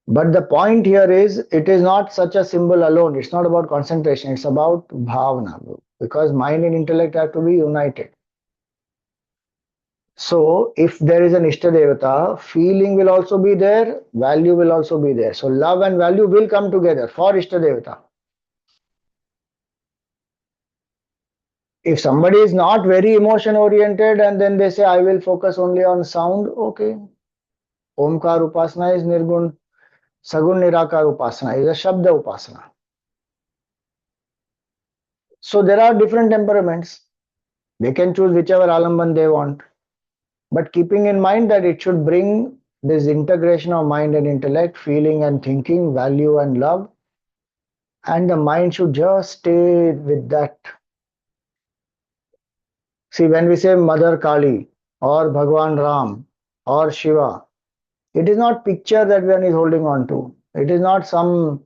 But the point here is, it is not such a symbol alone. It's not about concentration. It's about bhavana. Because mind and intellect have to be united. So if there is an Ishtadevata, feeling will also be there, value will also be there. So love and value will come together for Ishtadevata. If somebody is not very emotion oriented and then they say, I will focus only on sound, okay. Omkar Upasana is Nirgun, Sagun Nirakar Upasana is a Shabda Upasana. So there are different temperaments. They can choose whichever alamban they want. But keeping in mind that it should bring this integration of mind and intellect, feeling and thinking, value and love, and the mind should just stay with that. See, when we say Mother Kali or Bhagwan Ram or Shiva, it is not picture that one is holding on to. It is not some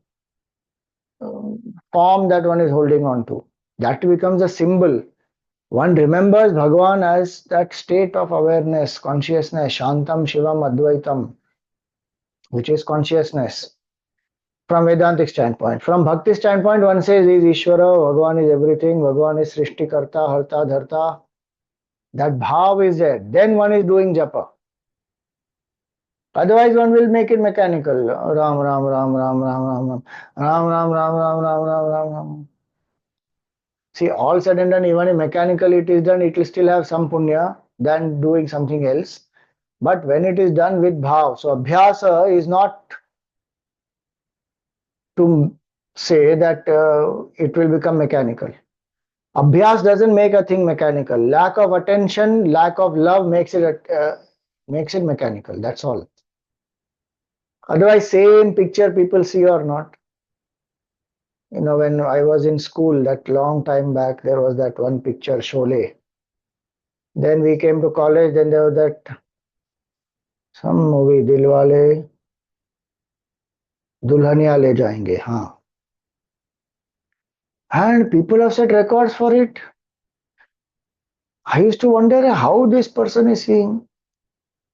form that one is holding on to. That becomes a symbol. One remembers Bhagwan as that state of awareness, consciousness, Shantam Shivam Advaitam, which is consciousness from Vedantic standpoint. From Bhakti standpoint, one says is Ishvara, Bhagwan is everything, Bhagwan is Srishti Karta, Harta, Dharta. That bhav is there. Then one is doing japa. Otherwise, one will make it mechanical. Ram, Ram, Ram, Ram, Ram, Ram, Ram, Ram, Ram, Ram, Ram, Ram, Ram, Ram, Ram. See, all said and done, even if mechanically it is done, it will still have some punya than doing something else. But when it is done with bhav, so abhyasa is not to say that it will become mechanical. Abhyas doesn't make a thing mechanical. Lack of attention, lack of love makes it mechanical. That's all. Otherwise, same picture people see or not. You know, when I was in school that long time back, there was that one picture, Sholay. Then we came to college, then there was that some movie, Dilwale Dulhaniya Le Jayenge. Haan. And people have set records for it. I used to wonder how this person is seeing.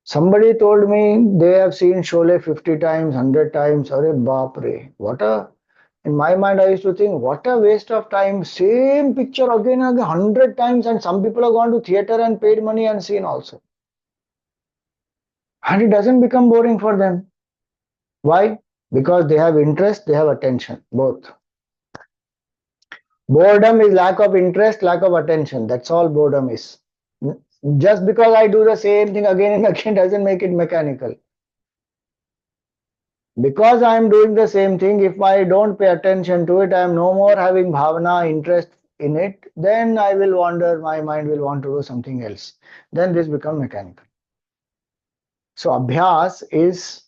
Somebody told me they have seen Sholay 50 times, 100 times. Arey baap re. What a, in my mind, I used to think, what a waste of time. Same picture again and again, 100 times, and some people have gone to theater and paid money and seen also. And it doesn't become boring for them. Why? Because they have interest, they have attention, both. Boredom is lack of interest, lack of attention. That's all boredom is. Just because I do the same thing again and again doesn't make it mechanical. Because I am doing the same thing, if I don't pay attention to it, I am no more having bhavana, interest in it, then I will wander, my mind will want to do something else. Then this becomes mechanical. So abhyas is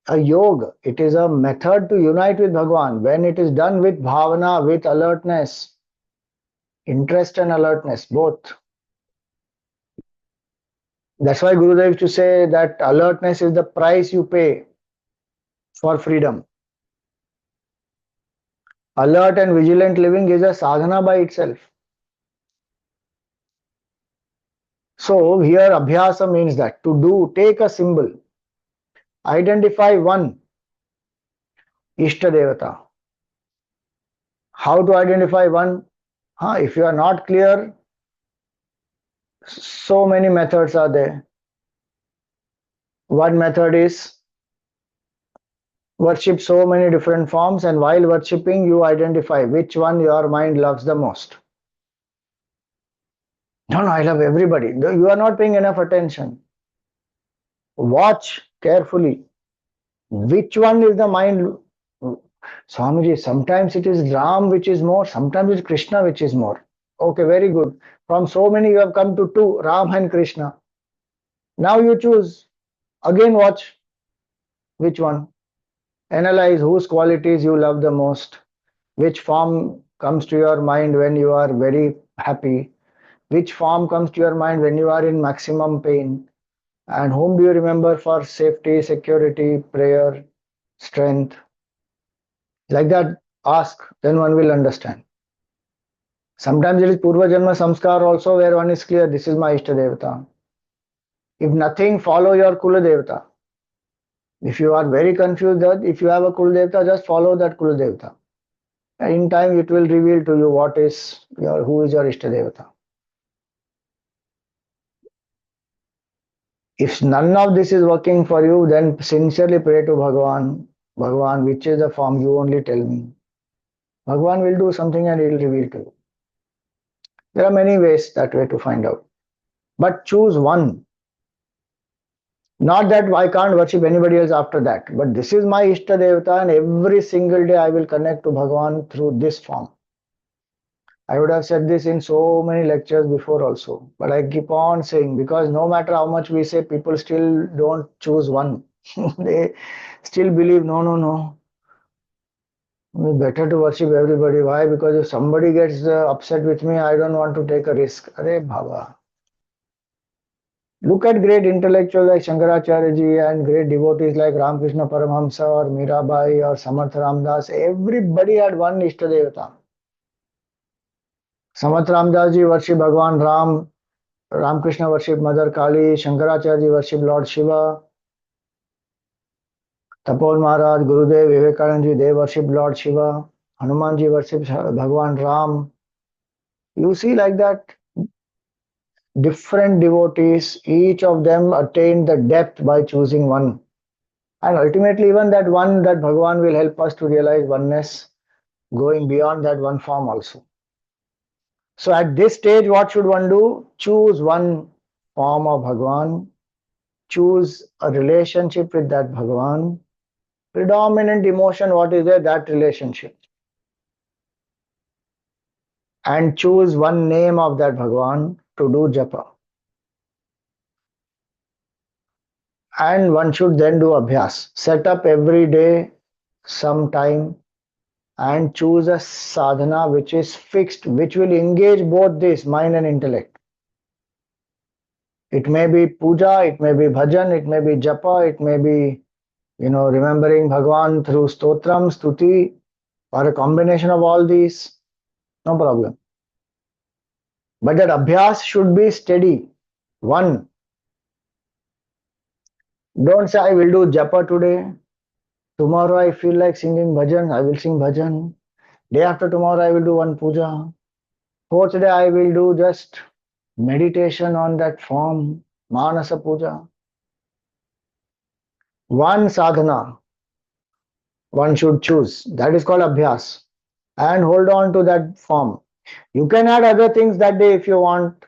a yoga. It is a method to unite with Bhagwan. When it is done with bhavana, with alertness, interest and alertness, both. That's why Gurudev used to say that alertness is the price you pay for freedom. Alert and vigilant living is a sadhana by itself. So here abhyasa means that to do, take a symbol, identify one Ishta Devata. How to identify one? If you are not clear, so many methods are there. One method is worship so many different forms, and while worshipping, you identify which one your mind loves the most. No, I love everybody. You are not paying enough attention. Watch carefully. Which one is the mind? Swamiji, sometimes it is Ram which is more, sometimes it's Krishna which is more. Okay, very good. From so many you have come to two, Ram and Krishna. Now you choose. Again watch which one. Analyze whose qualities you love the most. Which form comes to your mind when you are very happy. Which form comes to your mind when you are in maximum pain. And whom do you remember for safety, security, prayer, strength. Like that, ask, then one will understand. Sometimes it is Purva Janma Samskar also where one is clear, this is my Ishta Devata. If nothing, follow your Kula Devata. If you are very confused that if you have a Kula Devata, just follow that Kula Devata. And in time it will reveal to you who is your Ishta Devata. If none of this is working for you, then sincerely pray to Bhagavan. Bhagavan, which is the form, you only tell me. Bhagavan will do something and he will reveal to you. There are many ways that way to find out. But choose one. Not that I can't worship anybody else after that. But this is my Ishta Devata and every single day I will connect to Bhagavan through this form. I would have said this in so many lectures before also. But I keep on saying because no matter how much we say, people still don't choose one. They still believe, no. It's better to worship everybody. Why? Because if somebody gets upset with me, I don't want to take a risk. Arey Baba. Look at great intellectuals like Shankaracharya ji and great devotees like Ramakrishna Paramahamsa or Mirabai or Samarth Ramdas. Everybody had one Ishta Devata. Samarth Ramdas ji worship Bhagwan Ram, Ramakrishna worship Mother Kali, Shankaracharya ji worship Lord Shiva, Tapol Maharaj, Gurudev, Vivekanand ji, they worship Lord Shiva, Hanuman ji worships Bhagwan Ram. You see like that. different devotees, each of them attained the depth by choosing one. And ultimately, even that one, that Bhagavan will help us to realize oneness, going beyond that one form also. So at this stage, what should one do? Choose one form of Bhagavan, choose a relationship with that Bhagavan. Predominant emotion, what is there? That relationship. And choose one name of that Bhagavan to do japa. And one should then do abhyas. Set up every day some time and choose a sadhana which is fixed, which will engage both this mind and intellect. It may be puja, it may be bhajan, it may be japa, it may be, remembering Bhagavan through stotram, stuti, or a combination of all these. No problem. But that abhyas should be steady. One. Don't say, I will do japa today. Tomorrow I feel like singing bhajan, I will sing bhajan. Day after tomorrow I will do one puja. Fourth day I will do just meditation on that form, Manasa Puja. One sadhana one should choose. That is called abhyas. And hold on to that form. You can add other things that day if you want.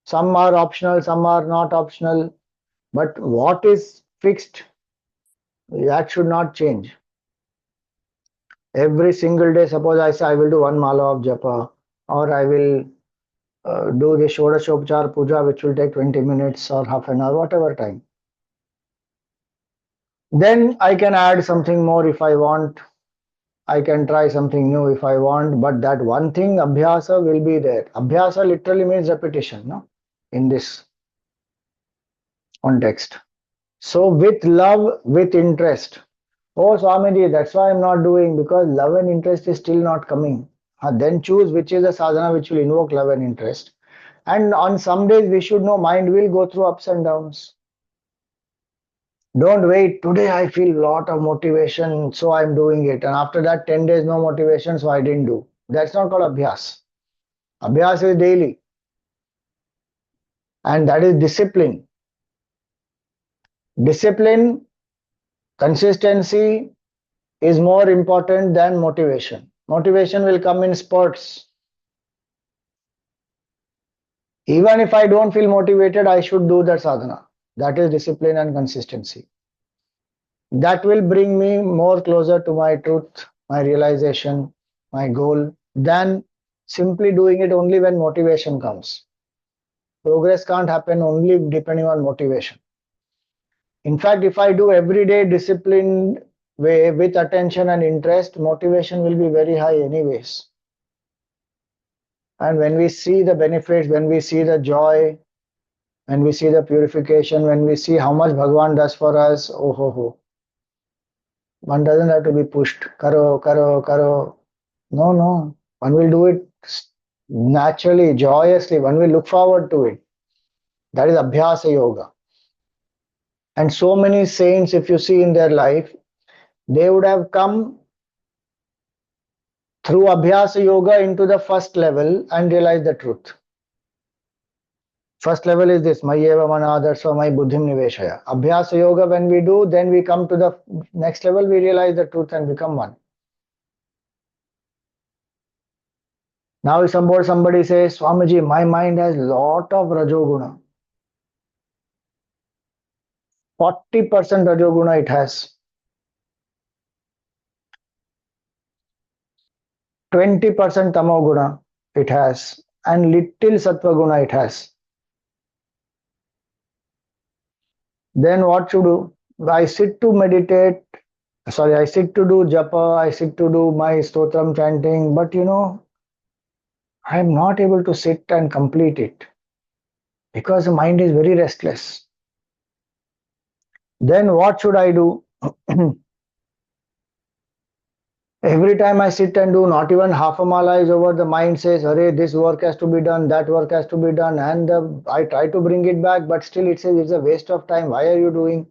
Some are optional, some are not optional. But what is fixed, that should not change. Every single day, suppose I say I will do one mala of japa, or I will do the Shodashopchar puja, which will take 20 minutes or half an hour, whatever time. Then I can add something more if I want. I can try something new if I want, but that one thing, abhyasa, will be there. Abhyasa literally means repetition, no? In this context. So with love, with interest. Oh, Swamiji, that's why I'm not doing, because love and interest is still not coming. Then choose which is the sadhana which will invoke love and interest. And on some days we should know mind will go through ups and downs. Don't wait. Today I feel lot of motivation, so I'm doing it. And after that, 10 days no motivation, so I didn't do. That's not called abhyas. Abhyas is daily. And that is discipline. Discipline, consistency is more important than motivation. Motivation will come in spurts. Even if I don't feel motivated, I should do that sadhana. That is discipline and consistency. That will bring me more closer to my truth, my realization, my goal, than simply doing it only when motivation comes. Progress can't happen only depending on motivation. In fact, if I do everyday disciplined way with attention and interest, motivation will be very high anyways. And when we see the benefits, when we see the joy, when we see the purification, when we see how much Bhagavan does for us, oh ho ho. One doesn't have to be pushed. Karo, karo, karo. No, no. One will do it naturally, joyously. One will look forward to it. That is Abhyasa Yoga. And so many saints, if you see in their life, they would have come through Abhyasa Yoga into the first level and realize the truth. First level is this, Mayeva Manadarsa May Buddhim Niveshaya. Abhyasa Yoga, when we do, then we come to the next level, we realize the truth and become one. Now if somebody says, Swamiji, my mind has lot of Rajoguna. 40% Rajoguna it has. 20% Tamoguna it has. And little Sattva-guna it has. Then what to do? I sit to meditate. Sorry, I sit to do japa. I sit to do my stotram chanting. But I am not able to sit and complete it because the mind is very restless. Then what should I do? Every time I sit and do, not even half a mala is over, the mind says, "Arey, this work has to be done, that work has to be done," and I try to bring it back, but still it says it's a waste of time. Why are you doing?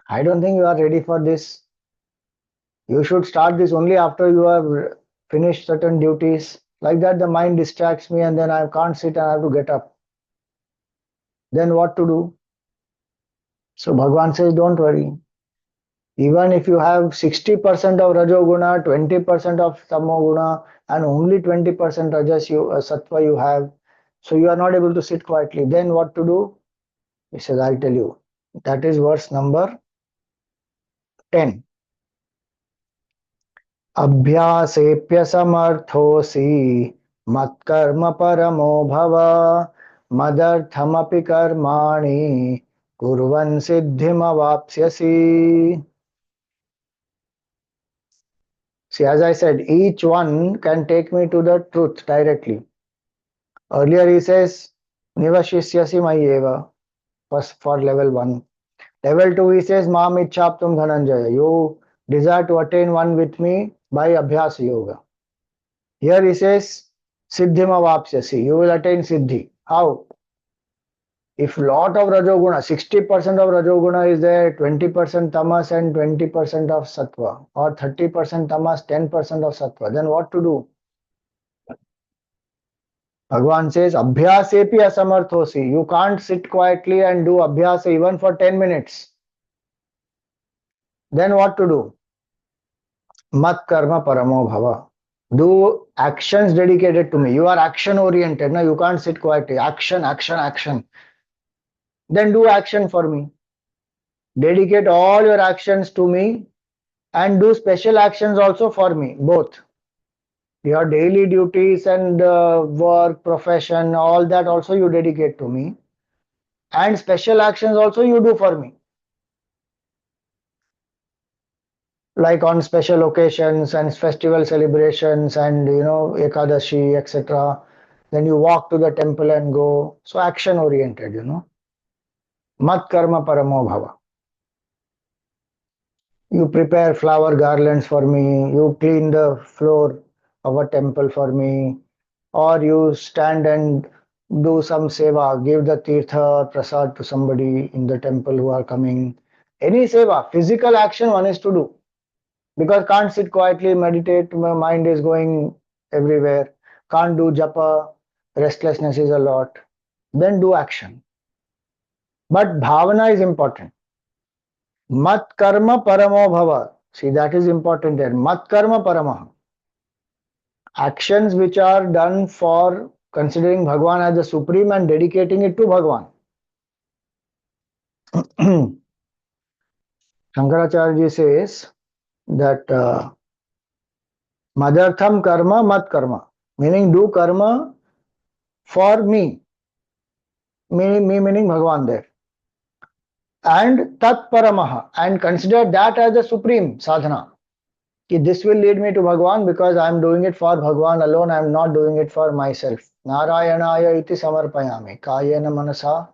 I don't think you are ready for this. You should start this only after you have finished certain duties. Like that, the mind distracts me, and then I can't sit and I have to get up. then what to do? So Bhagwan says, don't worry. Even if you have 60% of Rajoguna, 20% of Tamoguna, and only 20% Rajas Sattva you have, so you are not able to sit quietly, then what to do? He says, I'll tell you. That is verse number 10. अभ्यासेऽप्यसमर्थोऽसि मत्कर्म परमो भव मदर्थमपि कर्माणि कुर्वन् सिद्धिमवाप्स्यसि. See, as I said, each one can take me to the truth directly. Earlier he says, Nivashisyasi Mayyeva, first for level 1. Level 2 he says, Mam Ichhaptum Dhananjaya. You desire to attain one with me by Abhyas Yoga. Here he says, Siddhima Vapsyasi. You will attain Siddhi. How? If lot of Rajoguna, 60% of Rajoguna is there, 20% Tamas and 20% of Sattva, or 30% Tamas, 10% of Sattva, then what to do? Bhagavan says, Abhyasepi asamarthosi. You can't sit quietly and do Abhyasa even for 10 minutes. Then what to do? Mat karma paramo bhava. Do actions dedicated to me. You are action oriented. No? You can't sit quietly. Action, action, action. Then do action for me. Dedicate all your actions to me and do special actions also for me. Both. Your daily duties and work, profession, all that also you dedicate to me. And special actions also you do for me. Like on special occasions and festival celebrations and Ekadashi, etc. Then you walk to the temple and go. So action oriented. Mat karma paramo bhava. You prepare flower garlands for me, you clean the floor of a temple for me, or you stand and do some seva, give the tirtha or prasad to somebody in the temple who are coming. Any seva, physical action one is to do. Because can't sit quietly, meditate, my mind is going everywhere. Can't do japa, restlessness is a lot. Then do action. But bhavana is important. Mat karma paramo bhava. See, that is important there. Mat karma paramaha. Actions which are done for considering Bhagwan as the supreme and dedicating it to Bhagwan. Shankaracharya says that Madartham karma, mat karma. Meaning do karma for me. Meaning Bhagwan there. And tat paramaha. And consider that as the supreme sadhana. This will lead me to Bhagwan because I am doing it for Bhagwan alone. I am not doing it for myself. Narayanaya iti samarpayami. Kayena manasa,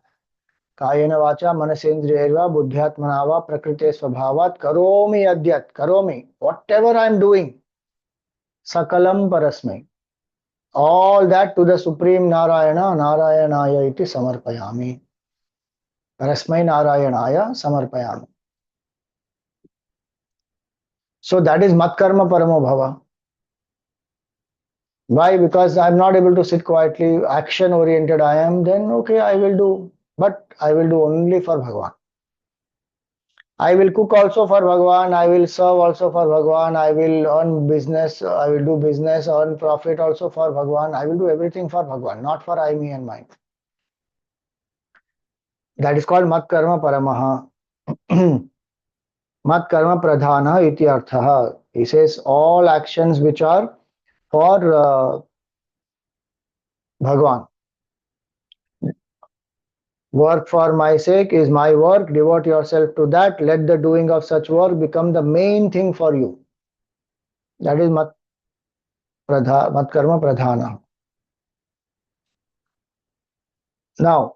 kayena vacha, manasendriyarva, buddhyatmanava, prakrite svabhavat, karomi adyat, karomi. Whatever I am doing, sakalam parasmai. All that to the Supreme Narayana, Narayanaya iti samarpayami. Parasmai Narayanaya samarpayami. So that is mat karma paramo bhava. Why? Because I'm not able to sit quietly, action oriented I am, then okay, I will do. But I will do only for Bhagwan. I will cook also for Bhagwan, I will serve also for Bhagwan, I will earn business, I will do business, earn profit also for Bhagwan. I will do everything for Bhagwan, not for I, me and mine. That is called mat karma paramaha. Mat karma pradhana iti arthaha. He says all actions which are for Bhagwan. Work for my sake is my work. Devote yourself to that. Let the doing of such work become the main thing for you. That is mat karma pradhana. Now,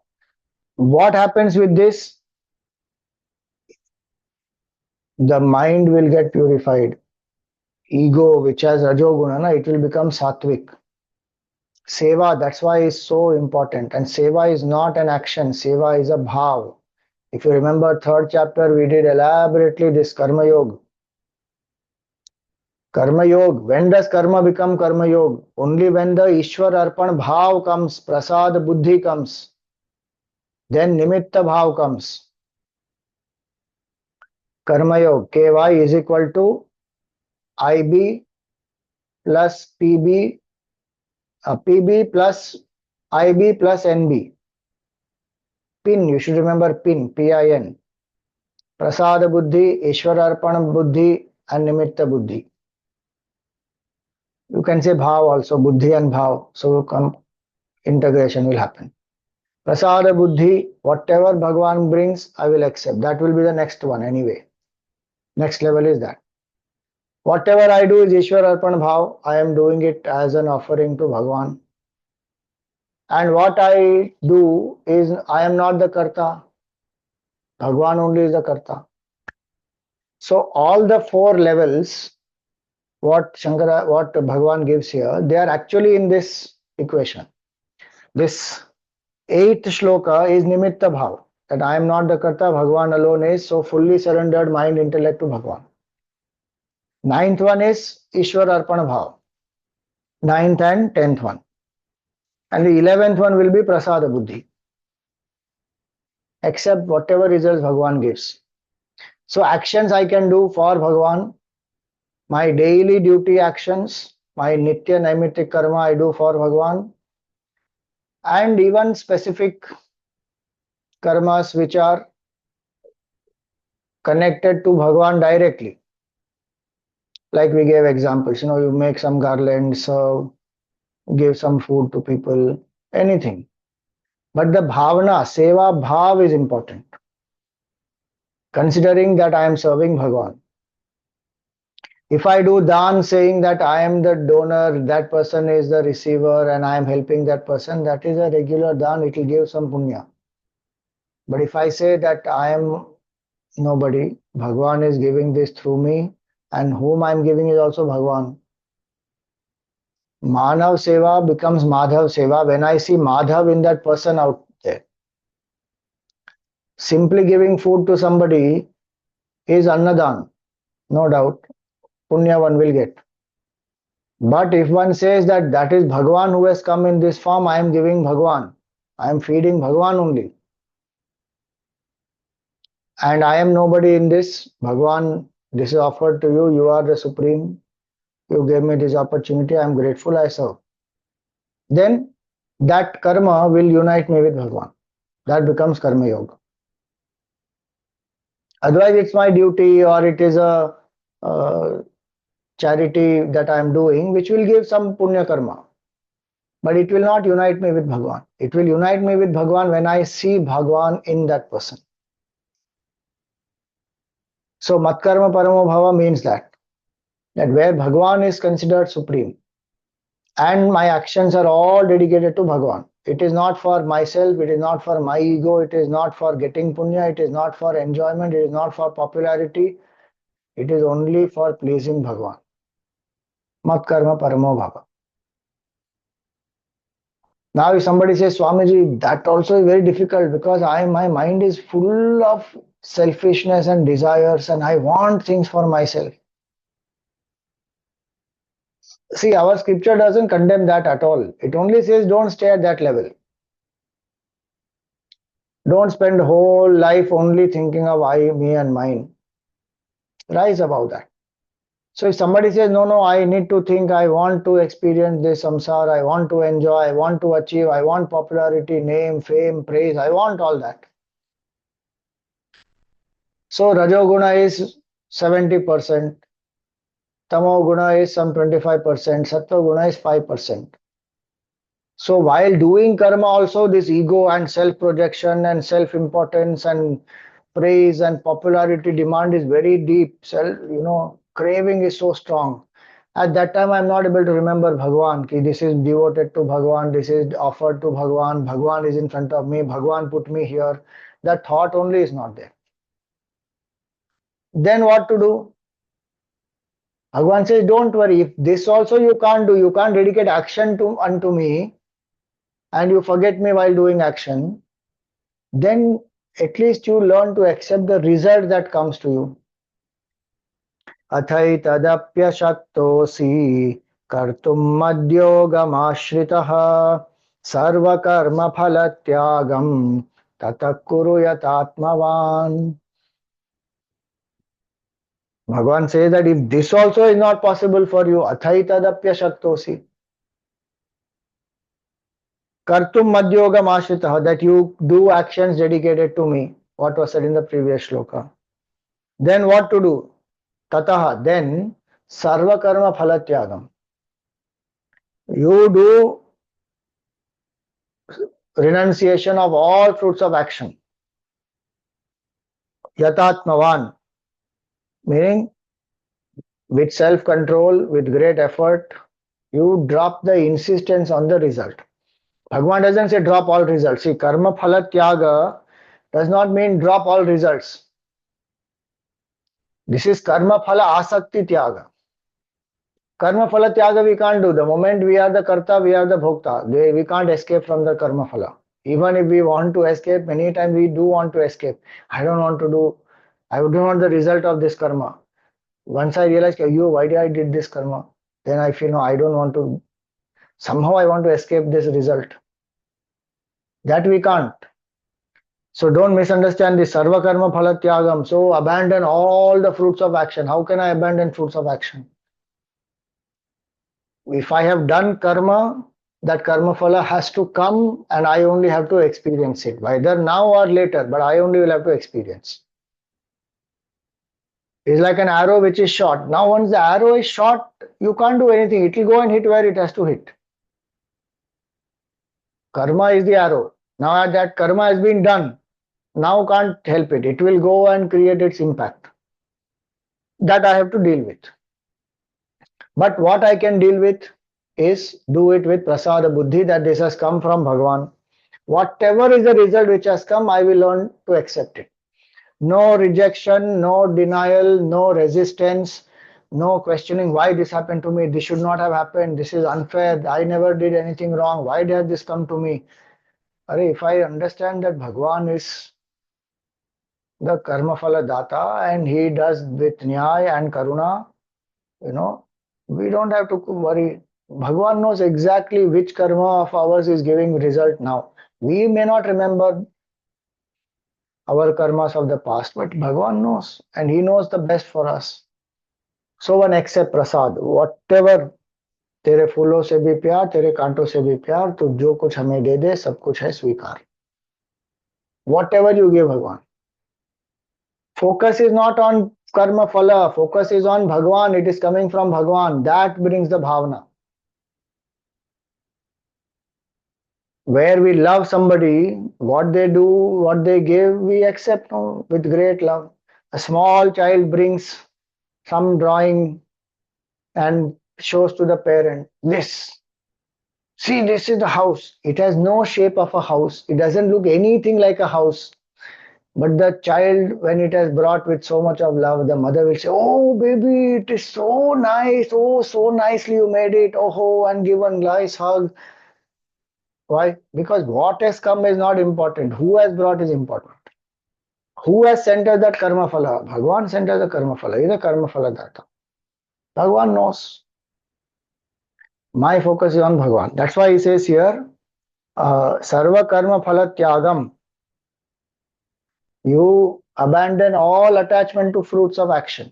what happens with this? The mind will get purified. Ego, which has rajoguna, it will become sattvic. Seva, that's why is so important. And seva is not an action. Seva is a bhav. If you remember third chapter, we did elaborately this karma yoga. Karma yoga. When does karma become karma yoga? Only when the Ishwar Arpan bhav comes, prasad buddhi comes. Then Nimitta Bhav comes. Karma Yoga. KY is equal to IB plus PB, PB plus IB plus NB. PIN, you should remember PIN, PIN. Prasada Buddhi, Ishwararpana Buddhi, and Nimitta Buddhi. You can say Bhav also, Buddhi and Bhav. So integration will happen. Prasada Buddhi, whatever Bhagwan brings, I will accept. That will be the next one anyway. Next level is that. Whatever I do is Ishwar Arpan Bhav. I am doing it as an offering to Bhagwan. And what I do is I am not the Karta. Bhagwan only is the Karta. So all the four levels, what Bhagwan gives here, they are actually in this equation. This eighth shloka is Nimitta Bhav. That I am not the Karta, Bhagwan alone is, so fully surrendered mind, intellect to Bhagwan. Ninth one is Ishwar Arpan Bhav. Ninth and 10th one. And the 11th one will be Prasada Buddhi. Accept whatever results Bhagwan gives. So actions I can do for Bhagwan, my daily duty actions, my Nitya Naimittik Karma I do for Bhagwan, and even specific karmas which are connected to Bhagwan directly. Like we gave examples, you make some garlands, give some food to people, anything. But the bhavana, seva bhav is important. Considering that I am serving Bhagwan. If I do dan saying that I am the donor, that person is the receiver and I am helping that person, that is a regular dan, it will give some punya. But if I say that I am nobody, Bhagwan is giving this through me and whom I am giving is also Bhagwan. Manav Seva becomes Madhav Seva when I see Madhav in that person out there. Simply giving food to somebody is Annadan, no doubt. Punya one will get. But if one says that that is Bhagwan who has come in this form, I am giving Bhagwan. I am feeding Bhagwan only. And I am nobody in this. Bhagwan, this is offered to you. You are the Supreme. You gave me this opportunity. I am grateful. I serve. Then that karma will unite me with Bhagwan. That becomes Karma Yoga. Otherwise, it's my duty or it is a charity that I am doing, which will give some punya karma. But it will not unite me with Bhagwan. It will unite me with Bhagwan when I see Bhagwan in that person. So Matkarma Paramo Bhava means that where Bhagwan is considered supreme and my actions are all dedicated to Bhagwan. It is not for myself, it is not for my ego, it is not for getting punya, it is not for enjoyment, it is not for popularity, it is only for pleasing Bhagwan. Matkarma Paramo Bhava. Now if somebody says, Swamiji, that also is very difficult because my mind is full of selfishness and desires and I want things for myself. See, our scripture doesn't condemn that at all. It only says don't stay at that level. Don't spend whole life only thinking of I, me and mine. Rise above that. So if somebody says, no, I need to think, I want to experience this samsara, I want to enjoy, I want to achieve, I want popularity, name, fame, praise, I want all that. So Rajoguna is 70%, Tamoguna is some 25%, Sattva is 5%. So while doing karma also this ego and self-projection and self-importance and praise and popularity demand is very deep. Craving is so strong. At that time I'm not able to remember Bhagwan, ki this is devoted to Bhagwan, this is offered to Bhagwan, Bhagwan is in front of me, Bhagwan put me here. That thought only is not there. Then what to do? Bhagwan says, don't worry, if this also you can't do, you can't dedicate action unto me, and you forget me while doing action, then at least you learn to accept the result that comes to you. Athaitadapya shaktosi kartum madyogamashritah sarva karma phalatyagam tatah kuru yatatmavan. Bhagavan says that if this also is not possible for you, athai tadapya shaktosi. Kartum madhyogam ashritah, that you do actions dedicated to me. What was said in the previous shloka. Then what to do? Tataha, then sarva karma phalatyagam. You do renunciation of all fruits of action. Yatatmavan, meaning with self-control, with great effort, you drop the insistence on the result. Bhagavan doesn't say drop all results. See, karma phala tyaga does not mean drop all results. This is karma phala asakti tyaga. Karma phala tyaga we can't do. The moment we are the karta, we are the bhokta. We can't escape from the karma phala. Even if we want to escape, many times we do want to escape. I don't want to do, I don't want the result of this karma. Once I realized, yo, why did I did this karma? Then I feel, no, I don't want to, somehow I want to escape this result. That we can't. So don't misunderstand this sarva karma phala tyagam. So abandon all the fruits of action. How can I abandon fruits of action? If I have done karma, that karma phala has to come and I only have to experience it, whether now or later, but I only will have to experience. It's like an arrow which is shot. Now once the arrow is shot, you can't do anything. It will go and hit where it has to hit. Karma is the arrow. Now that karma has been done, now can't help it. It will go and create its impact. That I have to deal with. But what I can deal with is do it with prasada buddhi, that this has come from Bhagavan. Whatever is the result which has come, I will learn to accept it. No rejection, no denial, no resistance, no questioning why this happened to me. This should not have happened. This is unfair. I never did anything wrong. Why did this come to me? If I understand that Bhagavan is the karma phala data and he does with nyaya and karuna, we don't have to worry. Bhagavan knows exactly which karma of ours is giving result now. We may not remember our karmas of the past, but Bhagavan knows and he knows the best for us. So one accept prasad, whatever. तेरे फूलों से भी प्यार, तेरे कांटों से भी प्यार, तो जो कुछ हमें दे दे सब कुछ है स्वीकार. Whatever you give Bhagavan. Focus is not on karma phala, focus is on Bhagavan. It is coming from Bhagavan. That brings the bhavana. Where we love somebody, what they do, what they give, we accept with great love. A small child brings some drawing and shows to the parent, this. See, this is the house. It has no shape of a house. It doesn't look anything like a house. But the child, when it is brought with so much of love, the mother will say, oh, baby, it is so nice. Oh, so nicely you made it. Oh, and give a nice hug. Why? Because what has come is not important. Who has brought is important. Who has sent us that karma phala? Bhagavan sent us the karma phala. He is the karma phala data. Bhagavan knows. My focus is on Bhagavan. That's why he says here, sarva karma phala tyagam. You abandon all attachment to fruits of action,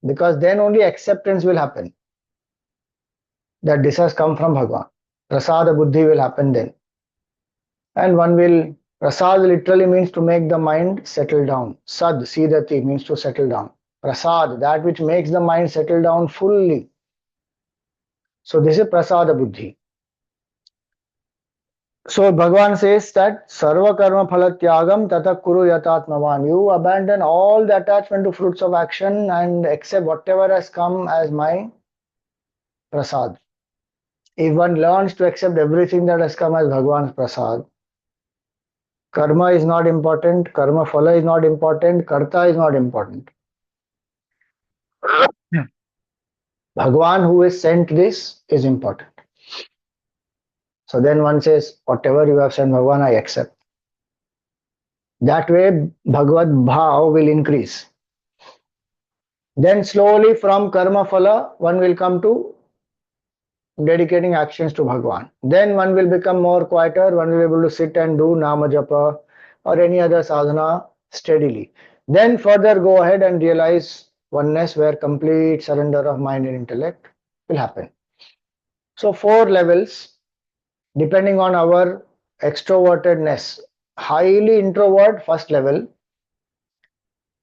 because then only acceptance will happen that this has come from Bhagavan. Prasada buddhi will happen then. And one will, prasad literally means to make the mind settle down. Sad, sidati means to settle down. Prasad, that which makes the mind settle down fully. So this is prasada buddhi. So Bhagavan says that sarva karma phala tyagam tata kuru yatatmavan. You abandon all the attachment to fruits of action and accept whatever has come as my prasad. If one learns to accept everything that has come as Bhagavan's prasad, karma is not important, karma phala is not important, karta is not important. Bhagavan who has sent this is important. So then one says, whatever you have sent Bhagavan, I accept. That way Bhagavad Bhav will increase. Then slowly from karma phala, one will come to dedicating actions to Bhagavan. Then one will become more quieter, one will be able to sit and do Nama Japa or any other sadhana steadily. Then further go ahead and realize oneness where complete surrender of mind and intellect will happen. So 4 levels depending on our extrovertedness. Highly introvert, first level.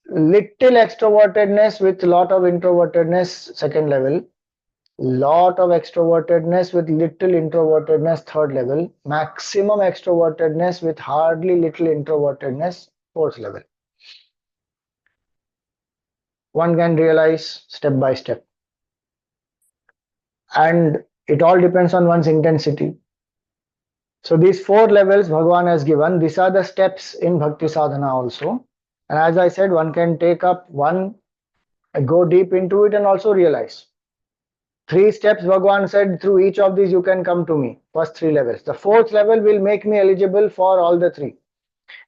Little extrovertedness with lot of introvertedness, second level. Lot of extrovertedness with little introvertedness, third level. Maximum extrovertedness with hardly little introvertedness, fourth level. One can realize step by step. And it all depends on one's intensity. So these 4 levels Bhagavan has given, these are the steps in Bhakti Sadhana also. And as I said, one can take up one, go deep into it and also realize. 3 steps Bhagavan said, through each of these you can come to me. First 3 levels. The 4th level will make me eligible for all the 3.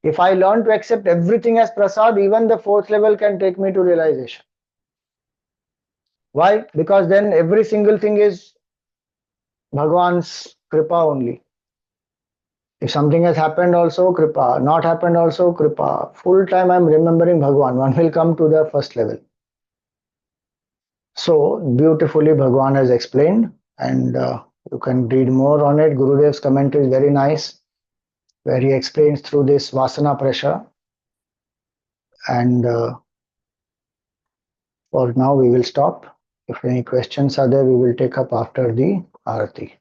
If I learn to accept everything as prasad, even the 4th level can take me to realization. Why? Because then every single thing is Bhagavan's kripa only. If something has happened also, kripa. Not happened also, kripa. Full time I am remembering Bhagavan. One will come to the first level. So beautifully Bhagavan has explained, and you can read more on it. Gurudev's commentary is very nice, where he explains through this vasana pressure. And for now we will stop. If any questions are there, we will take up after the Arati.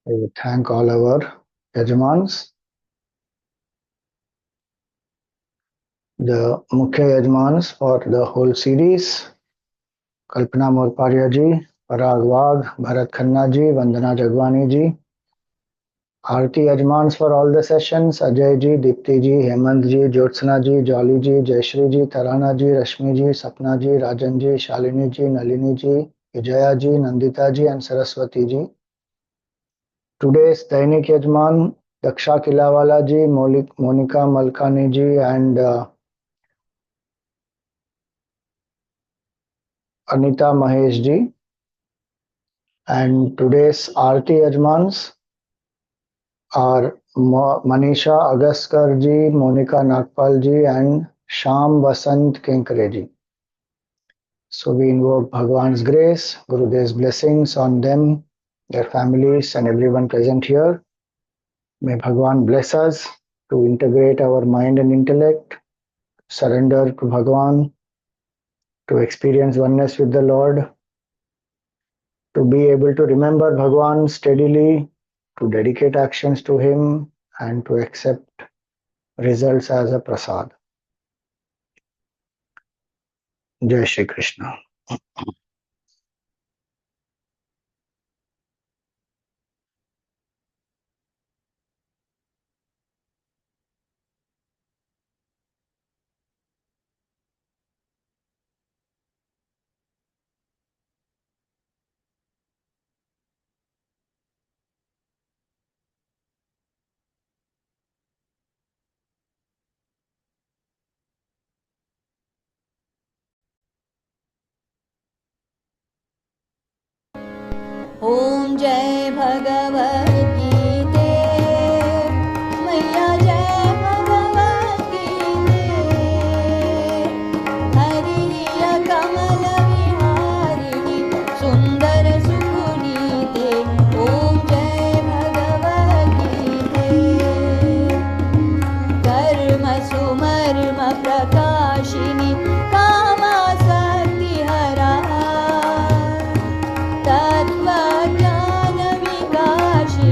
We will thank all our Yajamans, the Mukhya Yajamans for the whole series. Kalpana Morparia ji, Parag Wagh, Bharat Khanna ji, Vandana Jagwani ji. Aarti Yajmans for all the sessions, Ajay ji, Dipti ji, Hemant ji, Jyotsna ji, Jolly ji, Jayashri ji, Tarana ji, Rashmi ji, Sapna ji, Rajan ji, Shalini ji, Nalini ji, Vijaya ji, Nandita ji and Saraswati ji. Today's Dainik Yajman, Daksha Kilawala ji, Monika Malkani ji and Anita Mahesh ji. And today's Aarti Yajmans are Manisha Agaskar ji, Monica Nagpal ji and Sham Vasant Kenkare ji. So we invoke Bhagwan's grace, Gurudev's blessings on them, their families and everyone present here. May Bhagwan bless us to integrate our mind and intellect, surrender to Bhagwan, to experience oneness with the Lord, to be able to remember Bhagwan steadily, to dedicate actions to him and to accept results as a prasad. Jai Shri Krishna. ॐ जय भगवद् गीते मैया जय भगवद् गीते हरिः कमल विहारिणि सुन्दर सुपुनीते ॐ जय भगवद् गीते कर्म सुमर्म प्रकाशिनि कामासक्तिहरा तत्त्वज्ञान विकाशिनि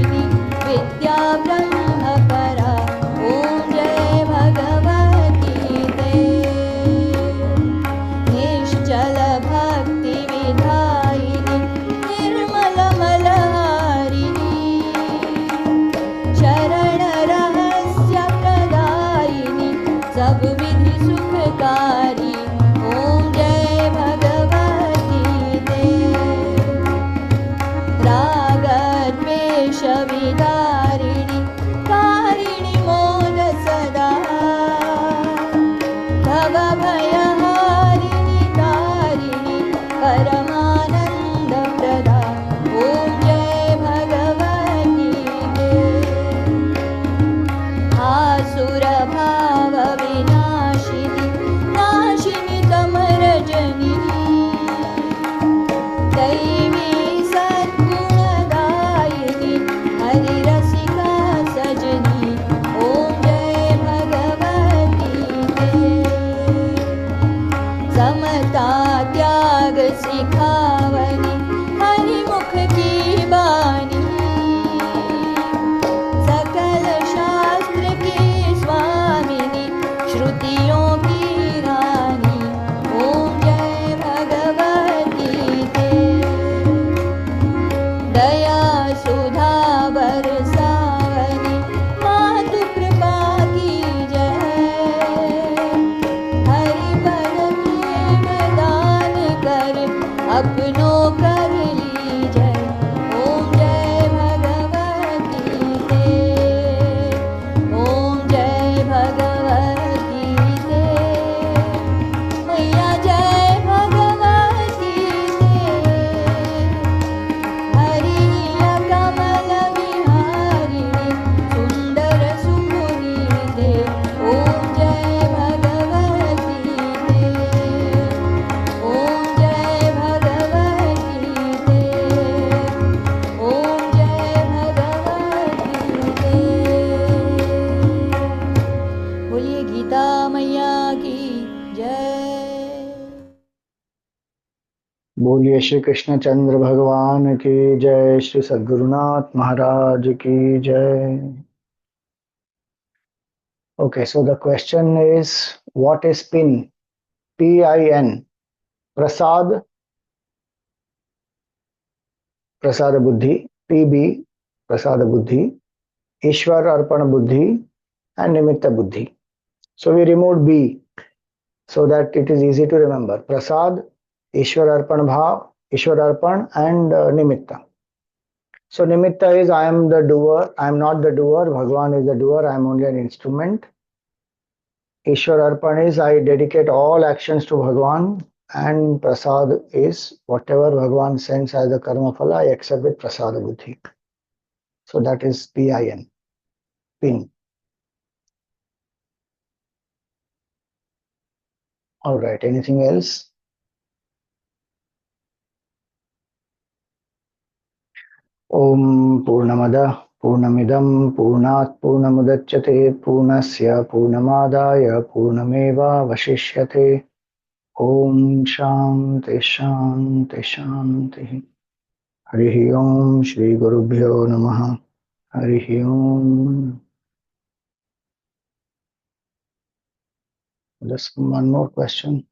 परमानन्दप्रदा ॐ जय भगवती आसुरभावविनाशिनि नाशिनि तमरजनी दैवी सद्गुणदायिनि हरिरसिका सजनी ॐ जय भगवती समता त्याग सिखावनी हरिमुख की बानी सकल शास्त्र की स्वामिनी श्रुतियों की रानी ॐ जय भगवती दया सुधा बरसावनी मातु कृपा की जय हरि पर प्रेम दान कर अपनों कर लीजय ॐ जय भगवती ॐ जय भगवती मैया जय भगवती हरिया कमल विहारिणी सुंदर सुपुनीते ॐ जय भगवती ॐ जय भगवती ॐ जय भगवती बोलिए गीता मैया की जय बोलिए श्री कृष्ण चंद्र भगवान की जय, श्री सद्गुरुनाथ महाराज की जय. Okay, so the question is, what is PIN? PIN. Prasad, Prasada Buddhi. PB, Prasada Buddhi. Ishwar Arpana Buddhi and Nimitta Buddhi. So we removed B so that it is easy to remember. Prasad, Ishwar Arpan Bhav, Ishwar Arpan and Nimitta. So Nimitta is I am the doer, I am not the doer, Bhagwan is the doer, I am only an instrument. Ishwar Arpan is I dedicate all actions to Bhagwan, and Prasad is whatever Bhagwan sends as the karma phala, I accept with Prasada Buddhi. So that is PIN. PIN. All right, anything else? ॐ पूर्णमदः पूर्णमिदं पूर्णात् पूर्णमुदच्यते पूर्णस्य पूर्णमादाय पूर्णमेवावशिष्यते. ॐ शान्ति शान्ति शान्तिः. हरिः ॐ श्री गुरुभ्यो नमः. हरिः ॐ. Just one more question.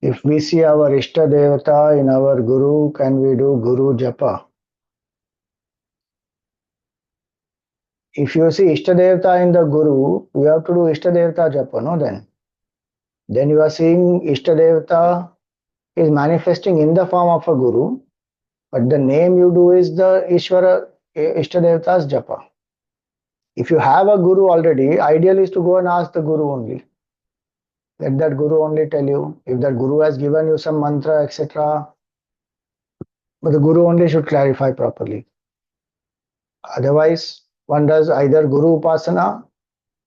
If we see our Ishta Devata in our Guru, can we do Guru Japa? If you see Ishta Devata in the Guru, you have to do Ishta Devata Japa, no then? Then you are seeing Ishta Devata is manifesting in the form of a Guru, but the name you do is the Ishvara Ishta Devata's Japa. If you have a Guru already, ideal is to go and ask the Guru only. Let that Guru only tell you. If that Guru has given you some mantra, etc., but the Guru only should clarify properly. Otherwise, one does either Guru Upasana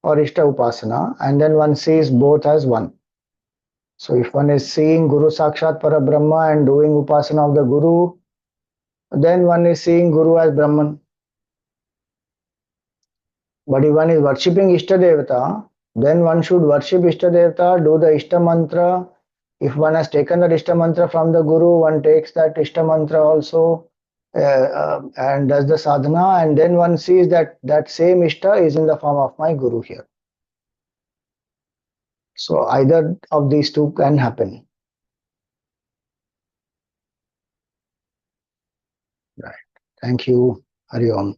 or Ishta Upasana, and then one sees both as one. So if one is seeing Guru Sakshat Parabrahma and doing Upasana of the Guru, then one is seeing Guru as Brahman. But if one is worshipping Ishta Devata, then one should worship Ishta Devata, do the Ishta Mantra. If one has taken that Ishta Mantra from the Guru, one takes that Ishta Mantra also and does the sadhana, and then one sees that that same Ishta is in the form of my Guru here. So either of these two can happen. Right. Thank you. Hari Om.